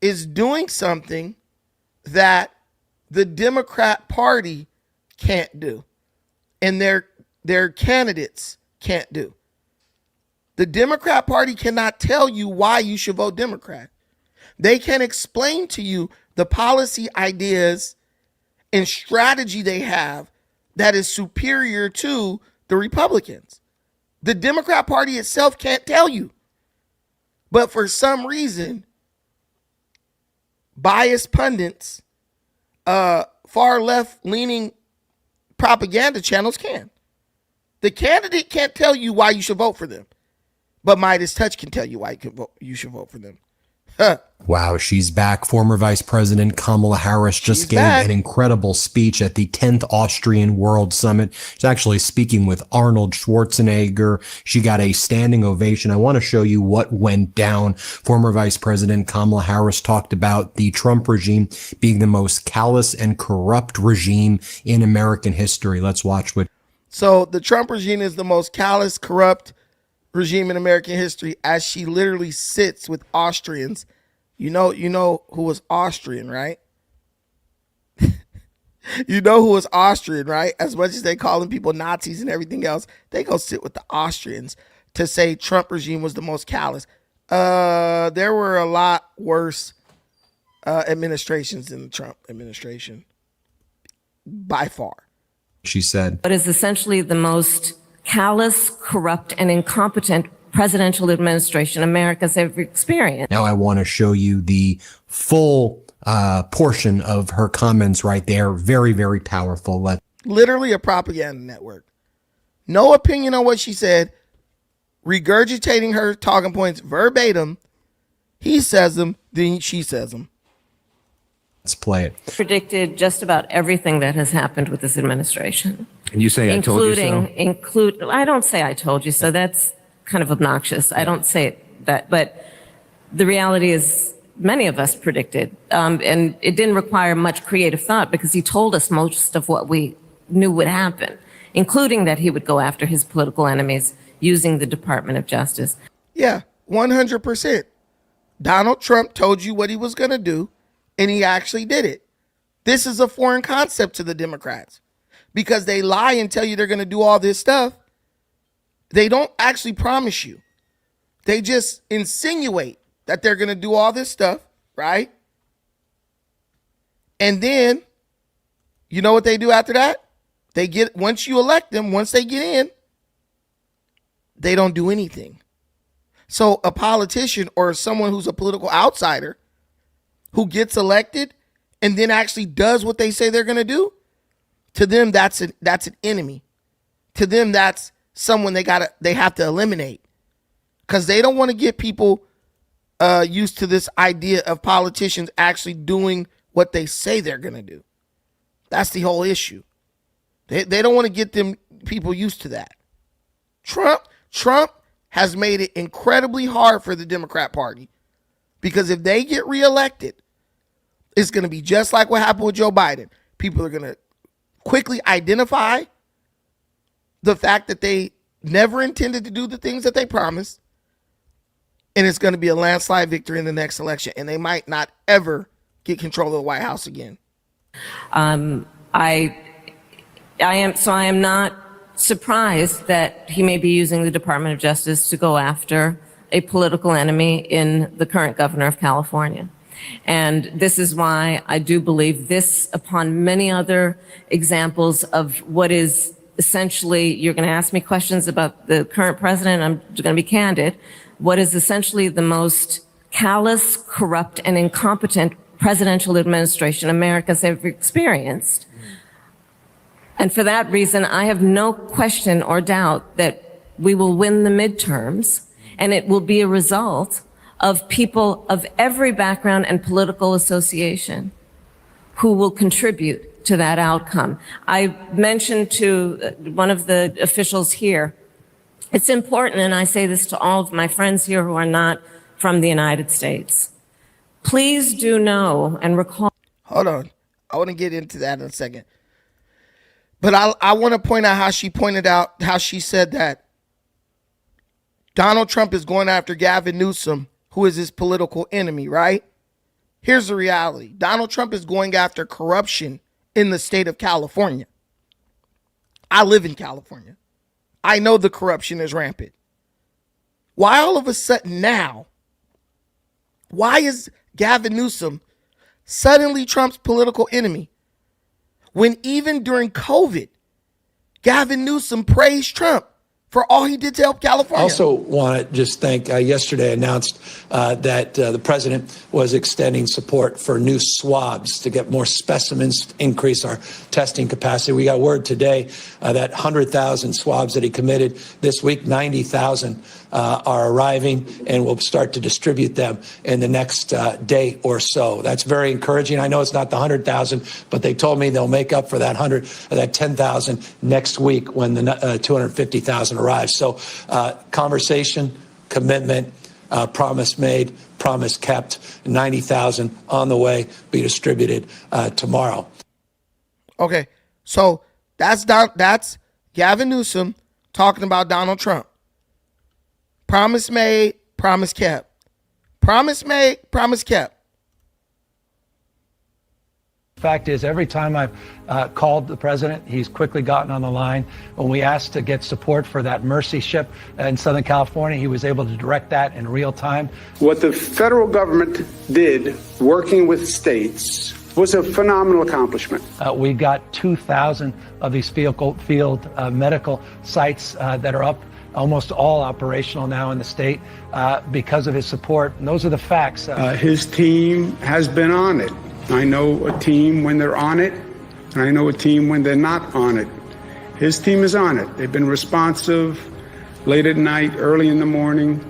is doing something that the Democrat Party can't do, and their candidates can't do. The Democrat Party cannot tell you why you should vote Democrat. They can explain to you the policy ideas and strategy they have that is superior to the Republicans. The Democrat Party itself can't tell you. But for some reason, biased pundits, far left-leaning propaganda channels can. The candidate can't tell you why you should vote for them, but Midas Touch can tell you why you should vote for them. Wow, she's back. Former Vice President Kamala Harris just gave an incredible speech at the 10th Austrian World Summit. She's actually speaking with Arnold Schwarzenegger. She got a standing ovation. I want to show you what went down. Former Vice President Kamala Harris talked about the Trump regime being the most callous and corrupt regime in American history. Let's watch what. So the Trump regime is the most callous, corrupt regime in American history, as she literally sits with Austrians. You know who was Austrian, right? You know who was Austrian, right? As much as they calling people Nazis and everything else, they go sit with the Austrians to say Trump regime was the most callous. There were a lot worse administrations than the Trump administration, by far. She said, but is essentially the most callous, corrupt, and incompetent presidential administration America's ever experienced. Now I want to show you the full portion of her comments right there. Very, very powerful. Literally a propaganda network. No opinion on what she said. Regurgitating her talking points verbatim. He says them, then she says them. Let's play it. Predicted just about everything that has happened with this administration. And you say I told you so? I don't say I told you so. That's kind of obnoxious. I don't say that, but the reality is many of us predicted, and it didn't require much creative thought because he told us most of what we knew would happen, including that he would go after his political enemies using the Department of Justice. Yeah, 100%. Donald Trump told you what he was going to do, and he actually did it. This is a foreign concept to the Democrats because they lie and tell you they're going to do all this stuff. They don't actually promise you. They just insinuate that they're going to do all this stuff, right? And then, you know what they do after that? Once you elect them, once they get in, they don't do anything. So a politician or someone who's a political outsider who gets elected and then actually does what they say they're going to do, to them, that's an enemy. To them, that's someone they have to eliminate, because they don't want to get people used to this idea of politicians actually doing what they say they're going to do. That's the whole issue. They don't want to get them people used to that. Trump has made it incredibly hard for the Democrat Party, because if they get reelected, it's going to be just like what happened with Joe Biden. People are going to quickly identify the fact that they never intended to do the things that they promised, and it's going to be a landslide victory in the next election, and they might not ever get control of the White House again. I am not surprised that he may be using the Department of Justice to go after a political enemy in the current governor of California. And this is why I do believe this, upon many other examples of what is essentially, you're going to ask me questions about the current president, I'm going to be candid, what is essentially the most callous, corrupt, and incompetent presidential administration America's ever experienced. And for that reason, I have no question or doubt that we will win the midterms, and it will be a result of people of every background and political association who will contribute to that outcome. I mentioned to one of the officials here, it's important, and I say this to all of my friends here who are not from the United States. Please do know and recall. Hold on. I want to get into that in a second. But I want to point out how she pointed out how she said that Donald Trump is going after Gavin Newsom, who is his political enemy, right? Here's the reality. Donald Trump is going after corruption in the state of California. I live in California. I know the corruption is rampant. Why all of a sudden now? Why is Gavin Newsom suddenly Trump's political enemy? When even during COVID, Gavin Newsom praised Trump for all he did to help California. I also want to just thank, yesterday announced that the president was extending support for new swabs to get more specimens, increase our testing capacity. We got word today that 100,000 swabs that he committed this week, 90,000 are arriving, and we'll start to distribute them in the next day or so. That's very encouraging. I know it's not the 100,000, but they told me they'll make up for that 10,000 next week when the 250,000 arrives. So conversation, commitment, promise made, promise kept. 90,000 on the way, be distributed tomorrow. Okay, so that's Gavin Newsom talking about Donald Trump. Promise made, promise kept. Promise made, promise kept. Fact is, every time I've called the president, he's quickly gotten on the line. When we asked to get support for that Mercy ship in Southern California, he was able to direct that in real time. What the federal government did, working with states, was a phenomenal accomplishment. We got 2,000 of these field medical sites that are up, almost all operational now in the state because of his support. And those are the facts. His team has been on it. I know a team when they're on it, and I know a team when they're not on it. His team is on it. They've been responsive late at night, early in the morning.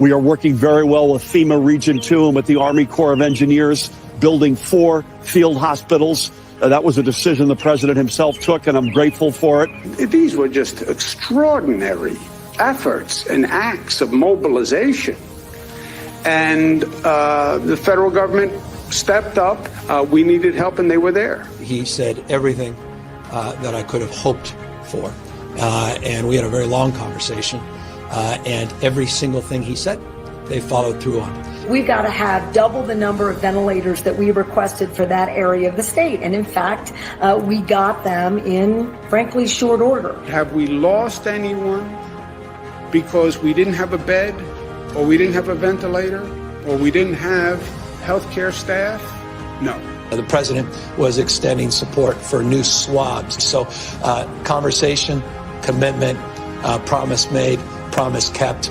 We are working very well with FEMA Region 2 and with the Army Corps of Engineers, building 4 field hospitals. That was a decision the president himself took, and I'm grateful for it. These were just extraordinary efforts and acts of mobilization. And the federal government stepped up. We needed help, and they were there. He said everything that I could have hoped for. And we had a very long conversation. And every single thing he said, they followed through on. We've got to have double the number of ventilators that we requested for that area of the state. And in fact, we got them in, frankly, short order. Have we lost anyone because we didn't have a bed, or we didn't have a ventilator, or we didn't have healthcare staff? No. The president was extending support for new swabs. So conversation, commitment, promise made, promise kept.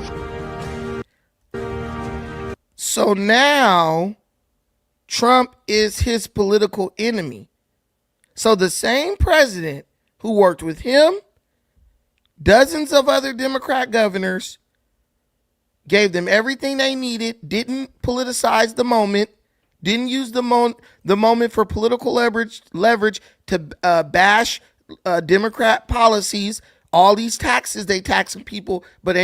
So now Trump is his political enemy. So the same president who worked with him, dozens of other Democrat governors, gave them everything they needed, didn't politicize the moment, didn't use the moment for political leverage to bash Democrat policies. All these taxes, they taxing people, but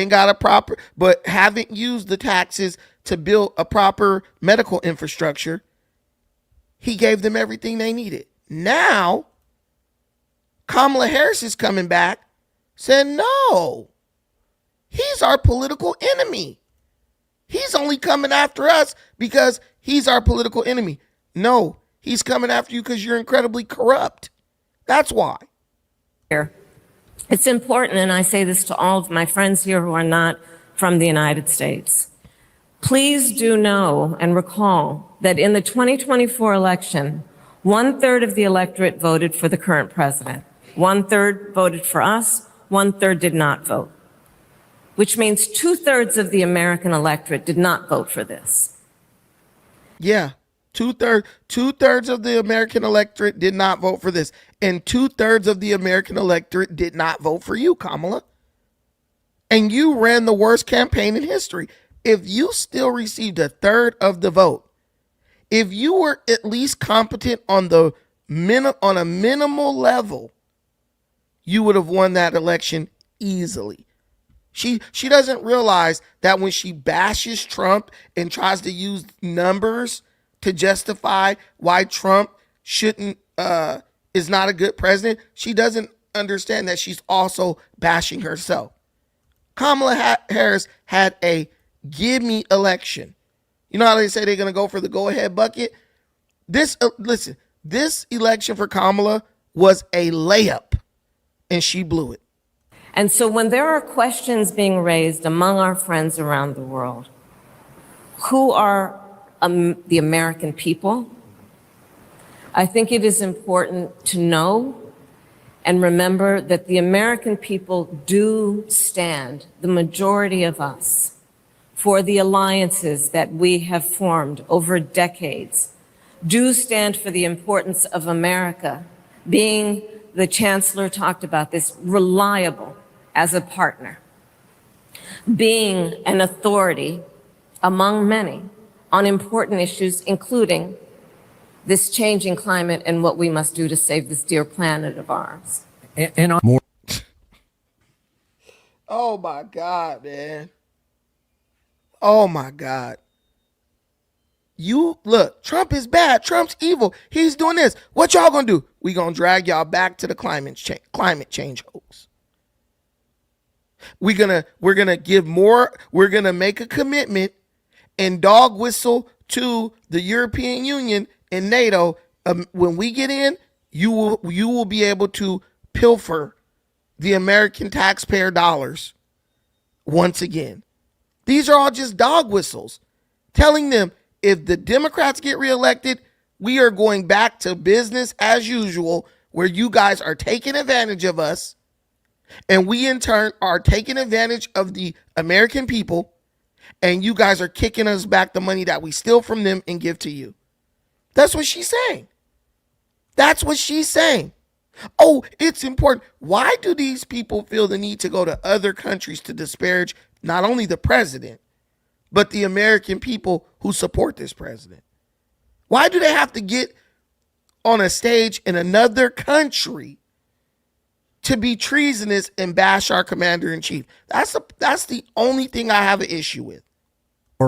haven't used the taxes to build a proper medical infrastructure. He gave them everything they needed. Now, Kamala Harris is coming back, saying, no, he's our political enemy. He's only coming after us because he's our political enemy. No, he's coming after you because you're incredibly corrupt. That's why. It's important, and I say this to all of my friends here who are not from the United States. Please do know and recall that in the 2024 election, 1/3 of the electorate voted for the current president. 1/3 voted for us, 1/3 did not vote, which means 2/3 of the American electorate did not vote for this. Yeah, two-thirds of the American electorate did not vote for this, and 2/3 of the American electorate did not vote for you, Kamala. And you ran the worst campaign in history. If you still received 1/3 of the vote, if you were at least competent on a minimal level, you would have won that election easily. She doesn't realize that when she bashes Trump and tries to use numbers to justify why Trump is not a good president, she doesn't understand that she's also bashing herself. Kamala Harris had a gimme election. You know how they say they're going to go for the go-ahead bucket? This election for Kamala was a layup, and she blew it. And so when there are questions being raised among our friends around the world, who are the American people, I think it is important to know and remember that the American people do stand, the majority of us, for the alliances that we have formed over decades, do stand for the importance of America being, the chancellor talked about this, reliable as a partner. being an authority among many on important issues, including this changing climate and what we must do to save this dear planet of ours. And on More. Oh my God, man. Oh my God. You look, Trump is bad. Trump's evil. He's doing this. What y'all gonna do? We gonna drag y'all back to the climate change hoax. We're gonna give more. We're gonna make a commitment and dog whistle to the European Union and NATO. When we get in, you will be able to pilfer the American taxpayer dollars once again. These are all just dog whistles telling them if the Democrats get reelected, we are going back to business as usual, where you guys are taking advantage of us, and we in turn are taking advantage of the American people, and you guys are kicking us back the money that we steal from them and give to you. That's what she's saying. That's what she's saying. Oh, it's important. Why do these people feel the need to go to other countries to disparage not only the president, but the American people who support this president? Why do they have to get on a stage in another country to be treasonous and bash our commander-in-chief? That's the only thing I have an issue with.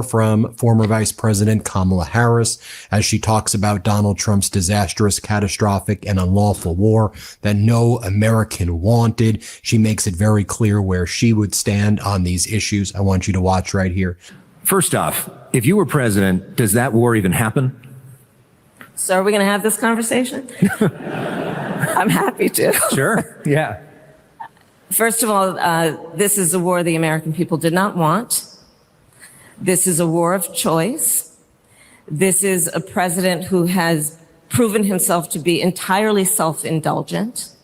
From former Vice President Kamala Harris as she talks about Donald Trump's disastrous, catastrophic, and unlawful war that no American wanted. She makes it very clear where she would stand on these issues. I want you to watch right here. First off, if you were president, does that war even happen? So are we going to have this conversation? I'm happy to. Sure. Yeah. First of all, this is a war the American people did not want. This is a war of choice. This is a president who has proven himself to be entirely self-indulgent.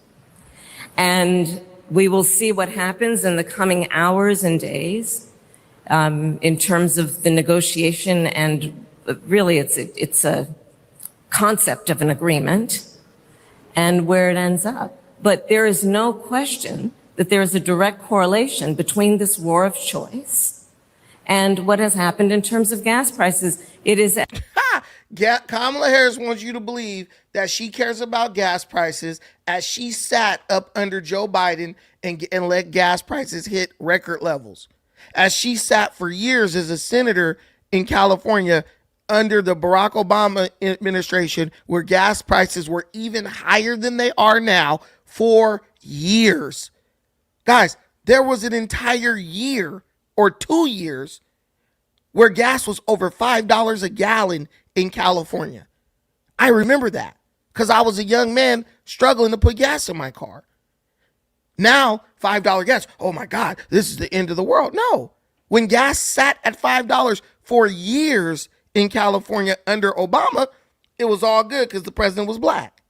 And we will see what happens in the coming hours and days in terms of the negotiation. And really, it's a concept of an agreement and where it ends up. But there is no question that there is a direct correlation between this war of choice and what has happened in terms of gas prices. It is. Kamala Harris wants you to believe that she cares about gas prices as she sat up under Joe Biden and let gas prices hit record levels. As she sat for years as a senator in California under the Barack Obama administration, where gas prices were even higher than they are now for years. Guys, there was an entire year or 2 years where gas was over $5 a gallon in California. I remember that because I was a young man struggling to put gas in my car. Now, $5 gas, oh my God, this is the end of the world. No, when gas sat at $5 for years in California under Obama, it was all good because the president was black.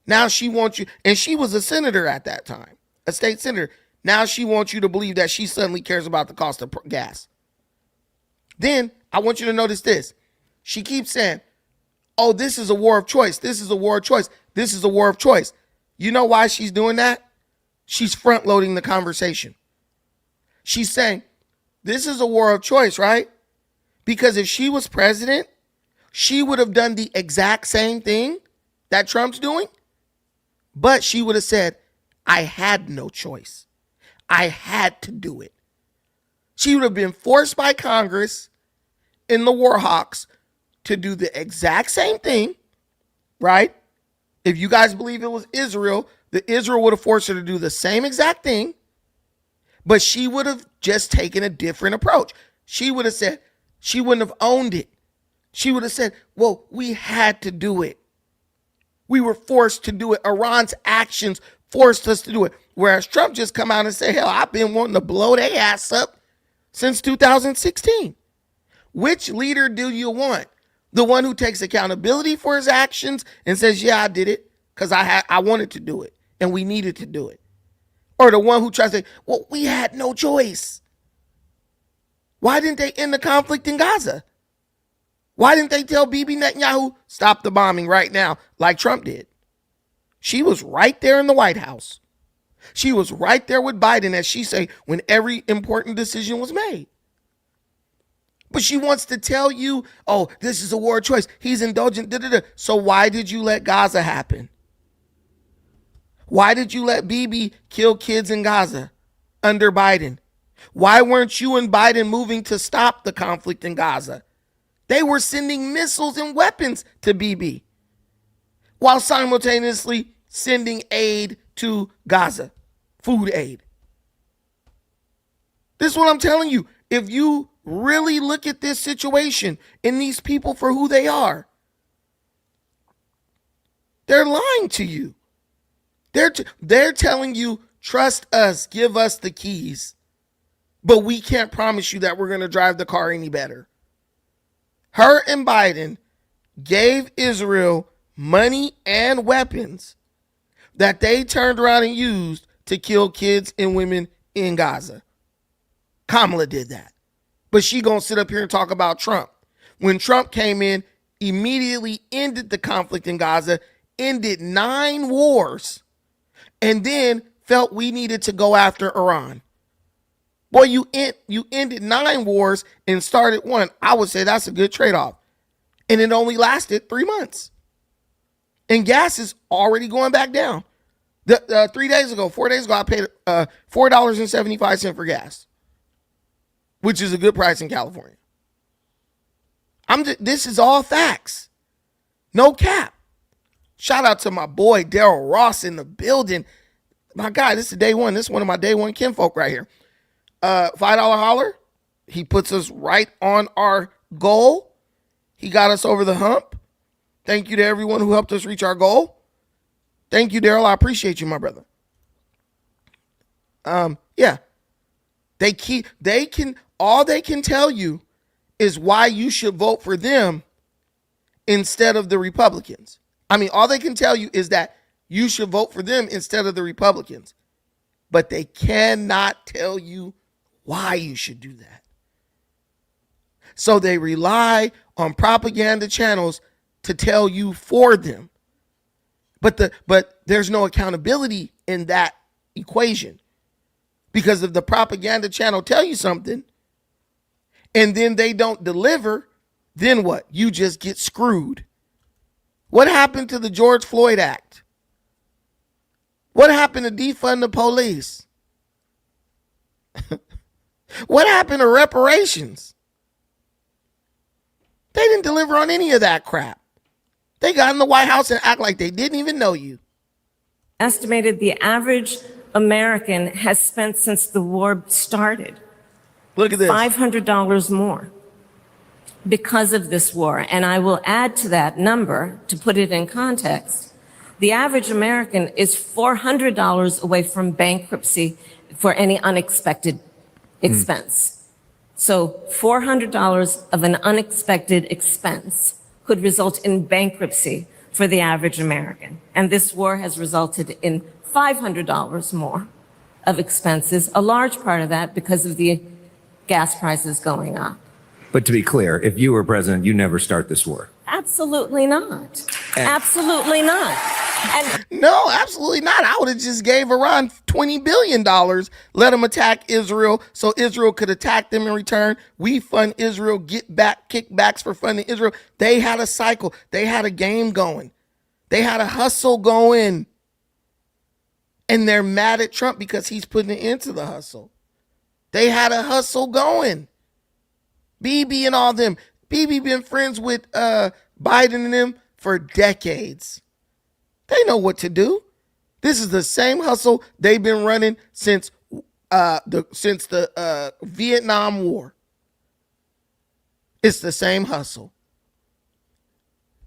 Now she wants you, and she was a senator at that time, a state senator. Now she wants you to believe that she suddenly cares about the cost of gas. Then I want you to notice this. She keeps saying, oh, this is a war of choice. This is a war of choice. This is a war of choice. You know why she's doing that? She's front loading the conversation. She's saying, this is a war of choice, right? Because if she was president, she would have done the exact same thing that Trump's doing. But she would have said, I had no choice. I had to do it. She would have been forced by Congress in the Warhawks to do the exact same thing, right? If you guys believe it was Israel, the Israel would have forced her to do the same exact thing, but she would have just taken a different approach. She would have said, she wouldn't have owned it. She would have said, well, we had to do it. We were forced to do it. Iran's actions forced us to do it. Whereas Trump just come out and say, hell, I've been wanting to blow their ass up since 2016. Which leader do you want? The one who takes accountability for his actions and says, yeah, I did it because I wanted to do it and we needed to do it. Or the one who tries to say, well, we had no choice. Why didn't they end the conflict in Gaza? Why didn't they tell Bibi Netanyahu, stop the bombing right now, like Trump did? She was right there in the White House. She was right there with Biden, as she say, when every important decision was made. But she wants to tell you, oh, this is a war choice. He's indulgent. Da, da, da. So why did you let Gaza happen? Why did you let Bibi kill kids in Gaza under Biden? Why weren't you and Biden moving to stop the conflict in Gaza? They were sending missiles and weapons to Bibi while simultaneously sending aid to Gaza, food aid. This is what I'm telling you. If you really look at this situation and these people for who they are, they're lying to you. They're telling you, trust us, give us the keys. But we can't promise you that we're going to drive the car any better. Her and Biden gave Israel money and weapons that they turned around and used to kill kids and women in Gaza. Kamala did that. But she gonna sit up here and talk about Trump. When Trump came in, immediately ended the conflict in Gaza, ended 9 wars, and then felt we needed to go after Iran. Boy, you ended 9 wars and started 1. I would say that's a good trade-off. And it only lasted 3 months. And gas is already going back down. 4 days ago, I paid $4.75 for gas, which is a good price in California. This is all facts. No cap. Shout out to my boy Daryl Ross in the building. My guy, this is day one. This is one of my day one kinfolk right here. $5 holler. He puts us right on our goal. He got us over the hump. Thank you to everyone who helped us reach our goal. Thank you, Daryl. I appreciate you, my brother. Yeah. All they can tell you is why you should vote for them instead of the Republicans. I mean, all they can tell you is that you should vote for them instead of the Republicans. But they cannot tell you why you should do that. So they rely on propaganda channels to tell you for them. But there's no accountability in that equation. Because if the propaganda channel tell you something and then they don't deliver, then what? You just get screwed. What happened to the George Floyd Act? What happened to defund the police? What happened to reparations? They didn't deliver on any of that crap. They got in the White House and act like they didn't even know you. Estimated the average American has spent since the war started. Look at this. $500 more because of this war. And I will add to that number, to put it in context, the average American is $400 away from bankruptcy for any unexpected expense. So $400 of an unexpected expense could result in bankruptcy for the average American. And this war has resulted in $500 more of expenses, a large part of that because of the gas prices going up. But to be clear, if you were president, you never start this war. Absolutely not. Absolutely not. And no, absolutely not. I would have just gave Iran $20 billion, let them attack Israel so Israel could attack them in return. We fund Israel, get back kickbacks for funding Israel. They had a cycle. They had a game going. They had a hustle going. And they're mad at Trump because he's putting it into the hustle. They had a hustle going. Bibi and all them. Bibi been friends with Biden and them for decades. They know what to do. This is the same hustle they've been running since the Vietnam War. It's the same hustle.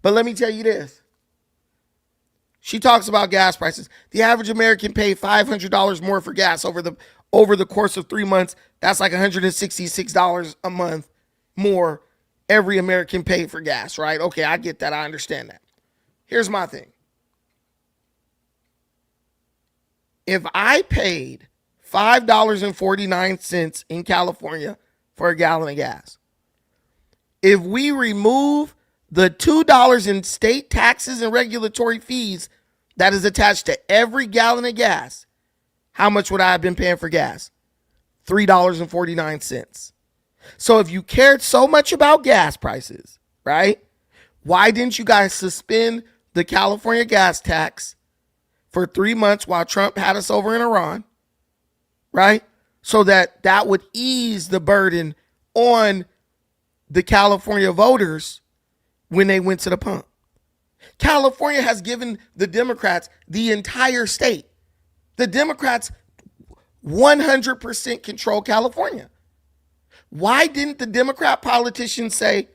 But let me tell you this. She talks about gas prices. The average American paid $500 more for gas over the course of 3 months. That's like $166 a month more every American paid for gas, right? Okay, I get that. I understand that. Here's my thing. If I paid $5.49 in California for a gallon of gas, if we remove the $2 in state taxes and regulatory fees that is attached to every gallon of gas, how much would I have been paying for gas? $3.49. So if you cared so much about gas prices, right? Why didn't you guys suspend the California gas tax for 3 months while Trump had us over in Iran, right? So that would ease the burden on the California voters when they went to the pump. California has given the Democrats the entire state. The Democrats 100% control California. Why didn't the Democrat politicians say,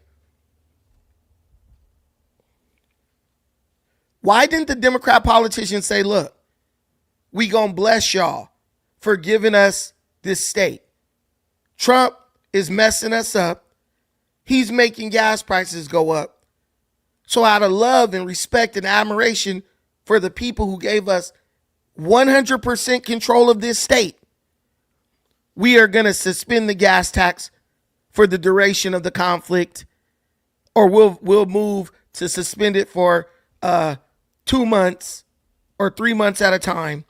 look, we gonna bless y'all for giving us this state. Trump is messing us up. He's making gas prices go up. So out of love and respect and admiration for the people who gave us 100% control of this state, we are going to suspend the gas tax for the duration of the conflict, or we'll move to suspend it for 2 months or 3 months at a time.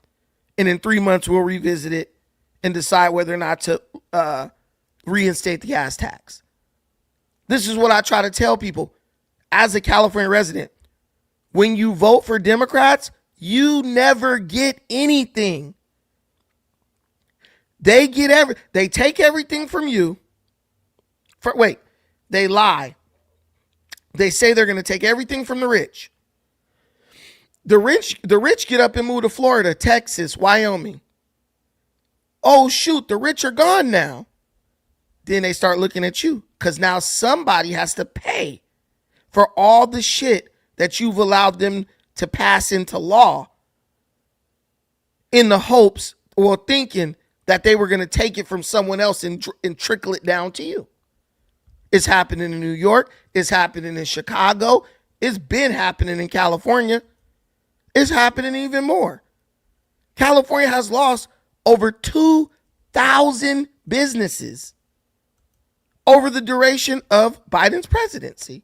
And in 3 months, we'll revisit it and decide whether or not to reinstate the gas tax. This is what I try to tell people as a California resident. When you vote for Democrats, you never get anything. They take everything from you. They lie. They say they're going to take everything from the rich. The rich get up and move to Florida, Texas, Wyoming. Oh, shoot, the rich are gone now. Then they start looking at you because now somebody has to pay for all the shit that you've allowed them to pass into law in the hopes or thinking that they were going to take it from someone else and trickle it down to you. It's happening in New York. It's happening in Chicago. It's been happening in California. It's happening even more. California has lost over 2,000 businesses over the duration of Biden's presidency.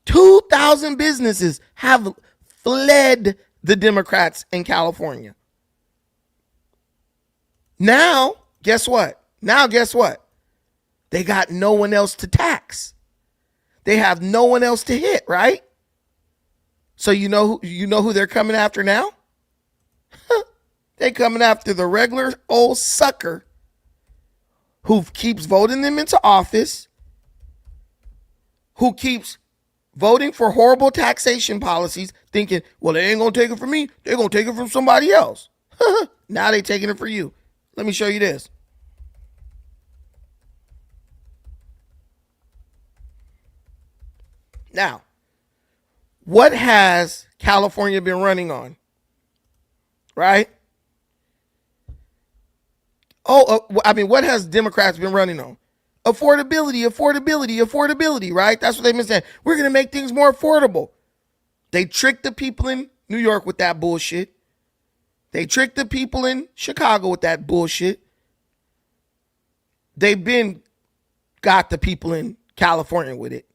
2,000 businesses have fled the Democrats in California. Now, guess what? They got no one else to tax. They have no one else to hit, right? So you know who they're coming after now? They coming after the regular old sucker who keeps voting them into office, who keeps voting for horrible taxation policies, thinking, well, they ain't going to take it from me. They're going to take it from somebody else. Now they taking it for you. Let me show you this. Now, what has California been running on? Right? What has Democrats been running on? Affordability, right? That's what they've been saying. We're going to make things more affordable. They tricked the people in New York with that bullshit. They tricked the people in Chicago with that bullshit. They've been got the people in California with it.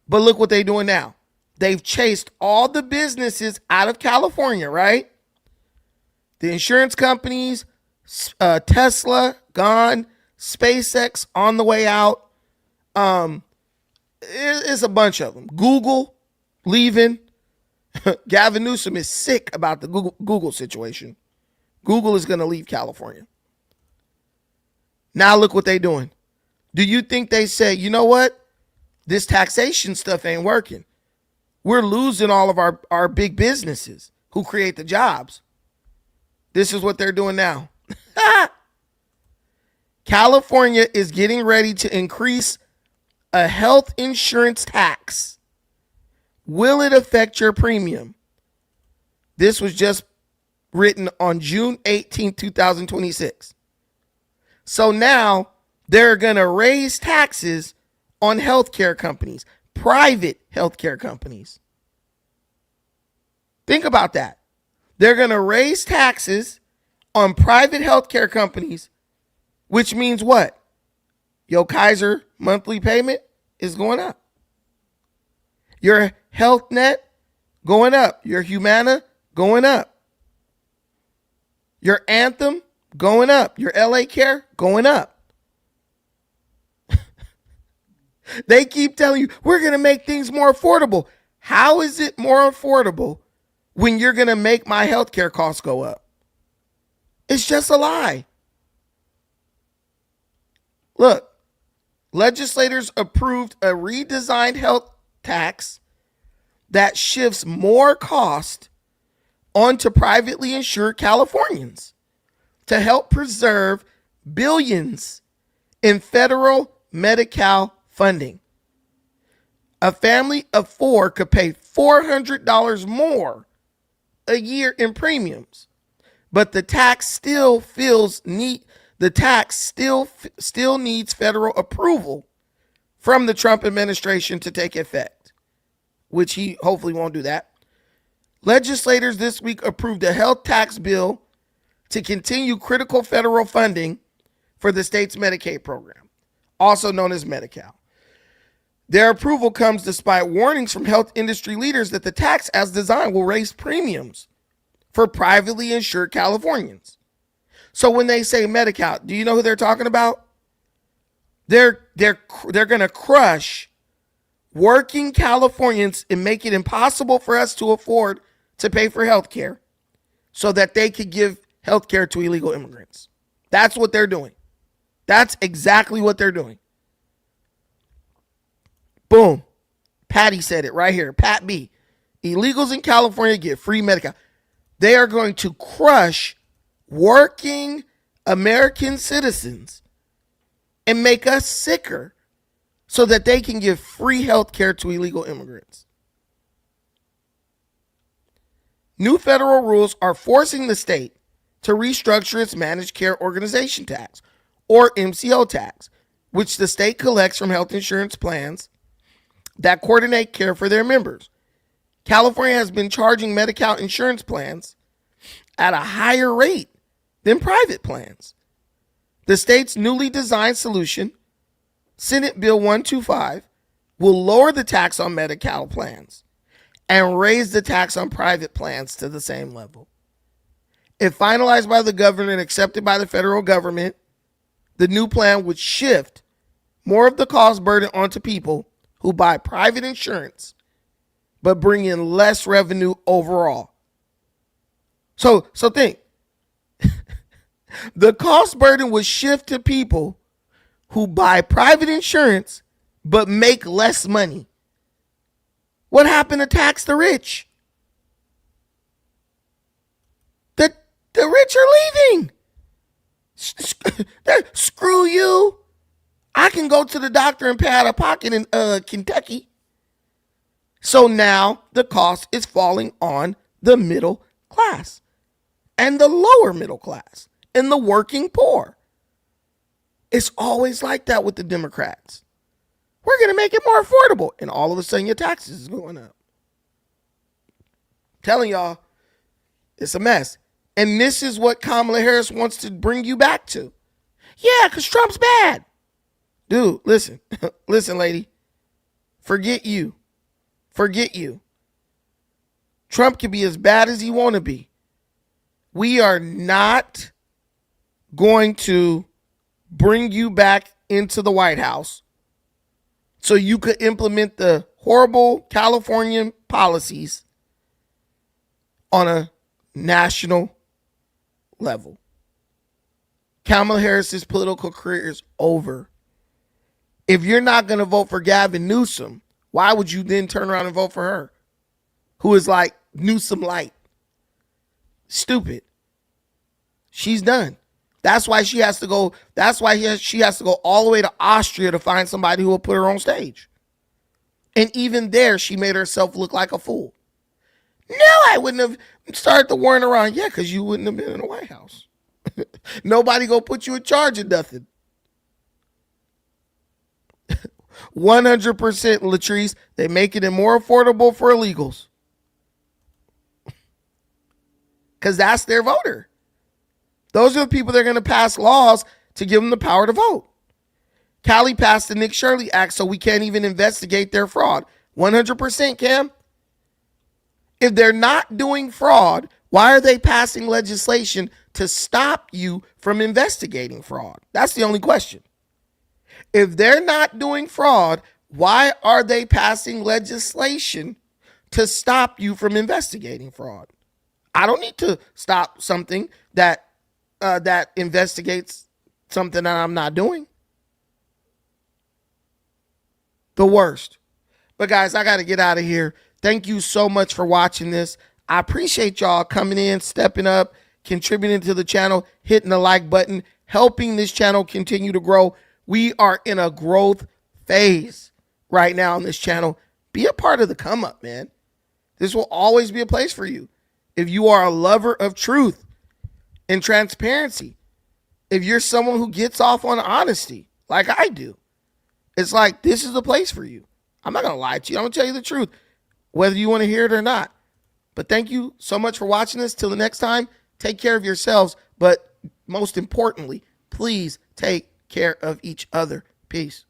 But look what they're doing now. They've chased all the businesses out of California, right? The insurance companies, Tesla, gone. SpaceX on the way out. It's a bunch of them. Google leaving. Gavin Newsom is sick about the Google situation. Google is going to leave California. Now look what they're doing. Do you think they say, you know what? This taxation stuff ain't working. We're losing all of our big businesses who create the jobs. This is what they're doing now. California is getting ready to increase a health insurance tax. Will it affect your premium? This was just written on June 18, 2026. So now they're going to raise taxes on healthcare companies, private healthcare companies. Think about that. They're going to raise taxes on private healthcare companies, which means what? Your Kaiser monthly payment is going up. Your Health Net going up. Your Humana going up. Your Anthem going up. Your LA Care going up. They keep telling you, we're going to make things more affordable. How is it more affordable when you're going to make my healthcare costs go up? It's just a lie. Look, legislators approved a redesigned health tax that shifts more cost onto privately insured Californians to help preserve billions in federal Medi-Cal funding. A family of 4 could pay $400 more a year in premiums, but the tax still needs federal approval from the Trump administration to take effect, which he hopefully won't do that. Legislators this week approved a health tax bill to continue critical federal funding for the state's Medicaid program, also known as Medi-Cal. Their approval comes despite warnings from health industry leaders that the tax as designed will raise premiums for privately insured Californians. So when they say Medi-Cal, do you know who they're talking about? They're going to crush working Californians and make it impossible for us to afford to pay for health care so that they could give health care to illegal immigrants. That's what they're doing. That's exactly what they're doing. Boom. Patty said it right here. Pat B. Illegals in California get free Medi-Cal. They are going to crush working American citizens and make us sicker so that they can give free health care to illegal immigrants. New federal rules are forcing the state to restructure its managed care organization tax, or MCO tax, which the state collects from health insurance plans that coordinate care for their members. California has been charging Medi-Cal insurance plans at a higher rate than private plans. The state's newly designed solution, Senate Bill 125, will lower the tax on Medi-Cal plans and raise the tax on private plans to the same level. If finalized by the governor and accepted by the federal government, the new plan would shift more of the cost burden onto people who buy private insurance, but bring in less revenue overall. So think. The cost burden would shift to people who buy private insurance, but make less money. What happened to tax the rich? The rich are leaving. Screw you. I can go to the doctor and pay out of pocket in Kentucky. So now the cost is falling on the middle class and the lower middle class and the working poor. It's always like that with the Democrats. We're going to make it more affordable. And all of a sudden your taxes is going up. Telling y'all, it's a mess. And this is what Kamala Harris wants to bring you back to. Yeah, because Trump's bad. Dude, listen. Listen, lady. Forget you. Forget you. Trump can be as bad as he want to be. We are not going to bring you back into the White House so you could implement the horrible Californian policies on a national level. Kamala Harris's political career is over. If you're not going to vote for Gavin Newsom, why would you then turn around and vote for her? Who is like Newsom light. Stupid. She's done. That's why she has to go. That's why she has to go all the way to Austria to find somebody who will put her on stage. And even there, she made herself look like a fool. No, I wouldn't have started the warring around. Yeah, because you wouldn't have been in the White House. Nobody gonna put you in charge of nothing. 100% Latrice, they making it more affordable for illegals. Because that's their voter. Those are the people that are going to pass laws to give them the power to vote. Cali passed the Nick Shirley Act so we can't even investigate their fraud. 100%, Cam. If they're not doing fraud, why are they passing legislation to stop you from investigating fraud? That's the only question. If they're not doing fraud, why are they passing legislation to stop you from investigating fraud? I don't need to stop something that investigates something that I'm not doing. The worst. But guys, I got to get out of here. Thank you so much for watching this. I appreciate y'all coming in, stepping up, contributing to the channel, hitting the like button, helping this channel continue to grow. We are in a growth phase right now on this channel. Be a part of the come up, man. This will always be a place for you. If you are a lover of truth and transparency, if you're someone who gets off on honesty like I do, it's like this is the place for you. I'm not going to lie to you. I'm going to tell you the truth, whether you want to hear it or not. But thank you so much for watching this. Till the next time, take care of yourselves. But most importantly, please take care of each other. Peace.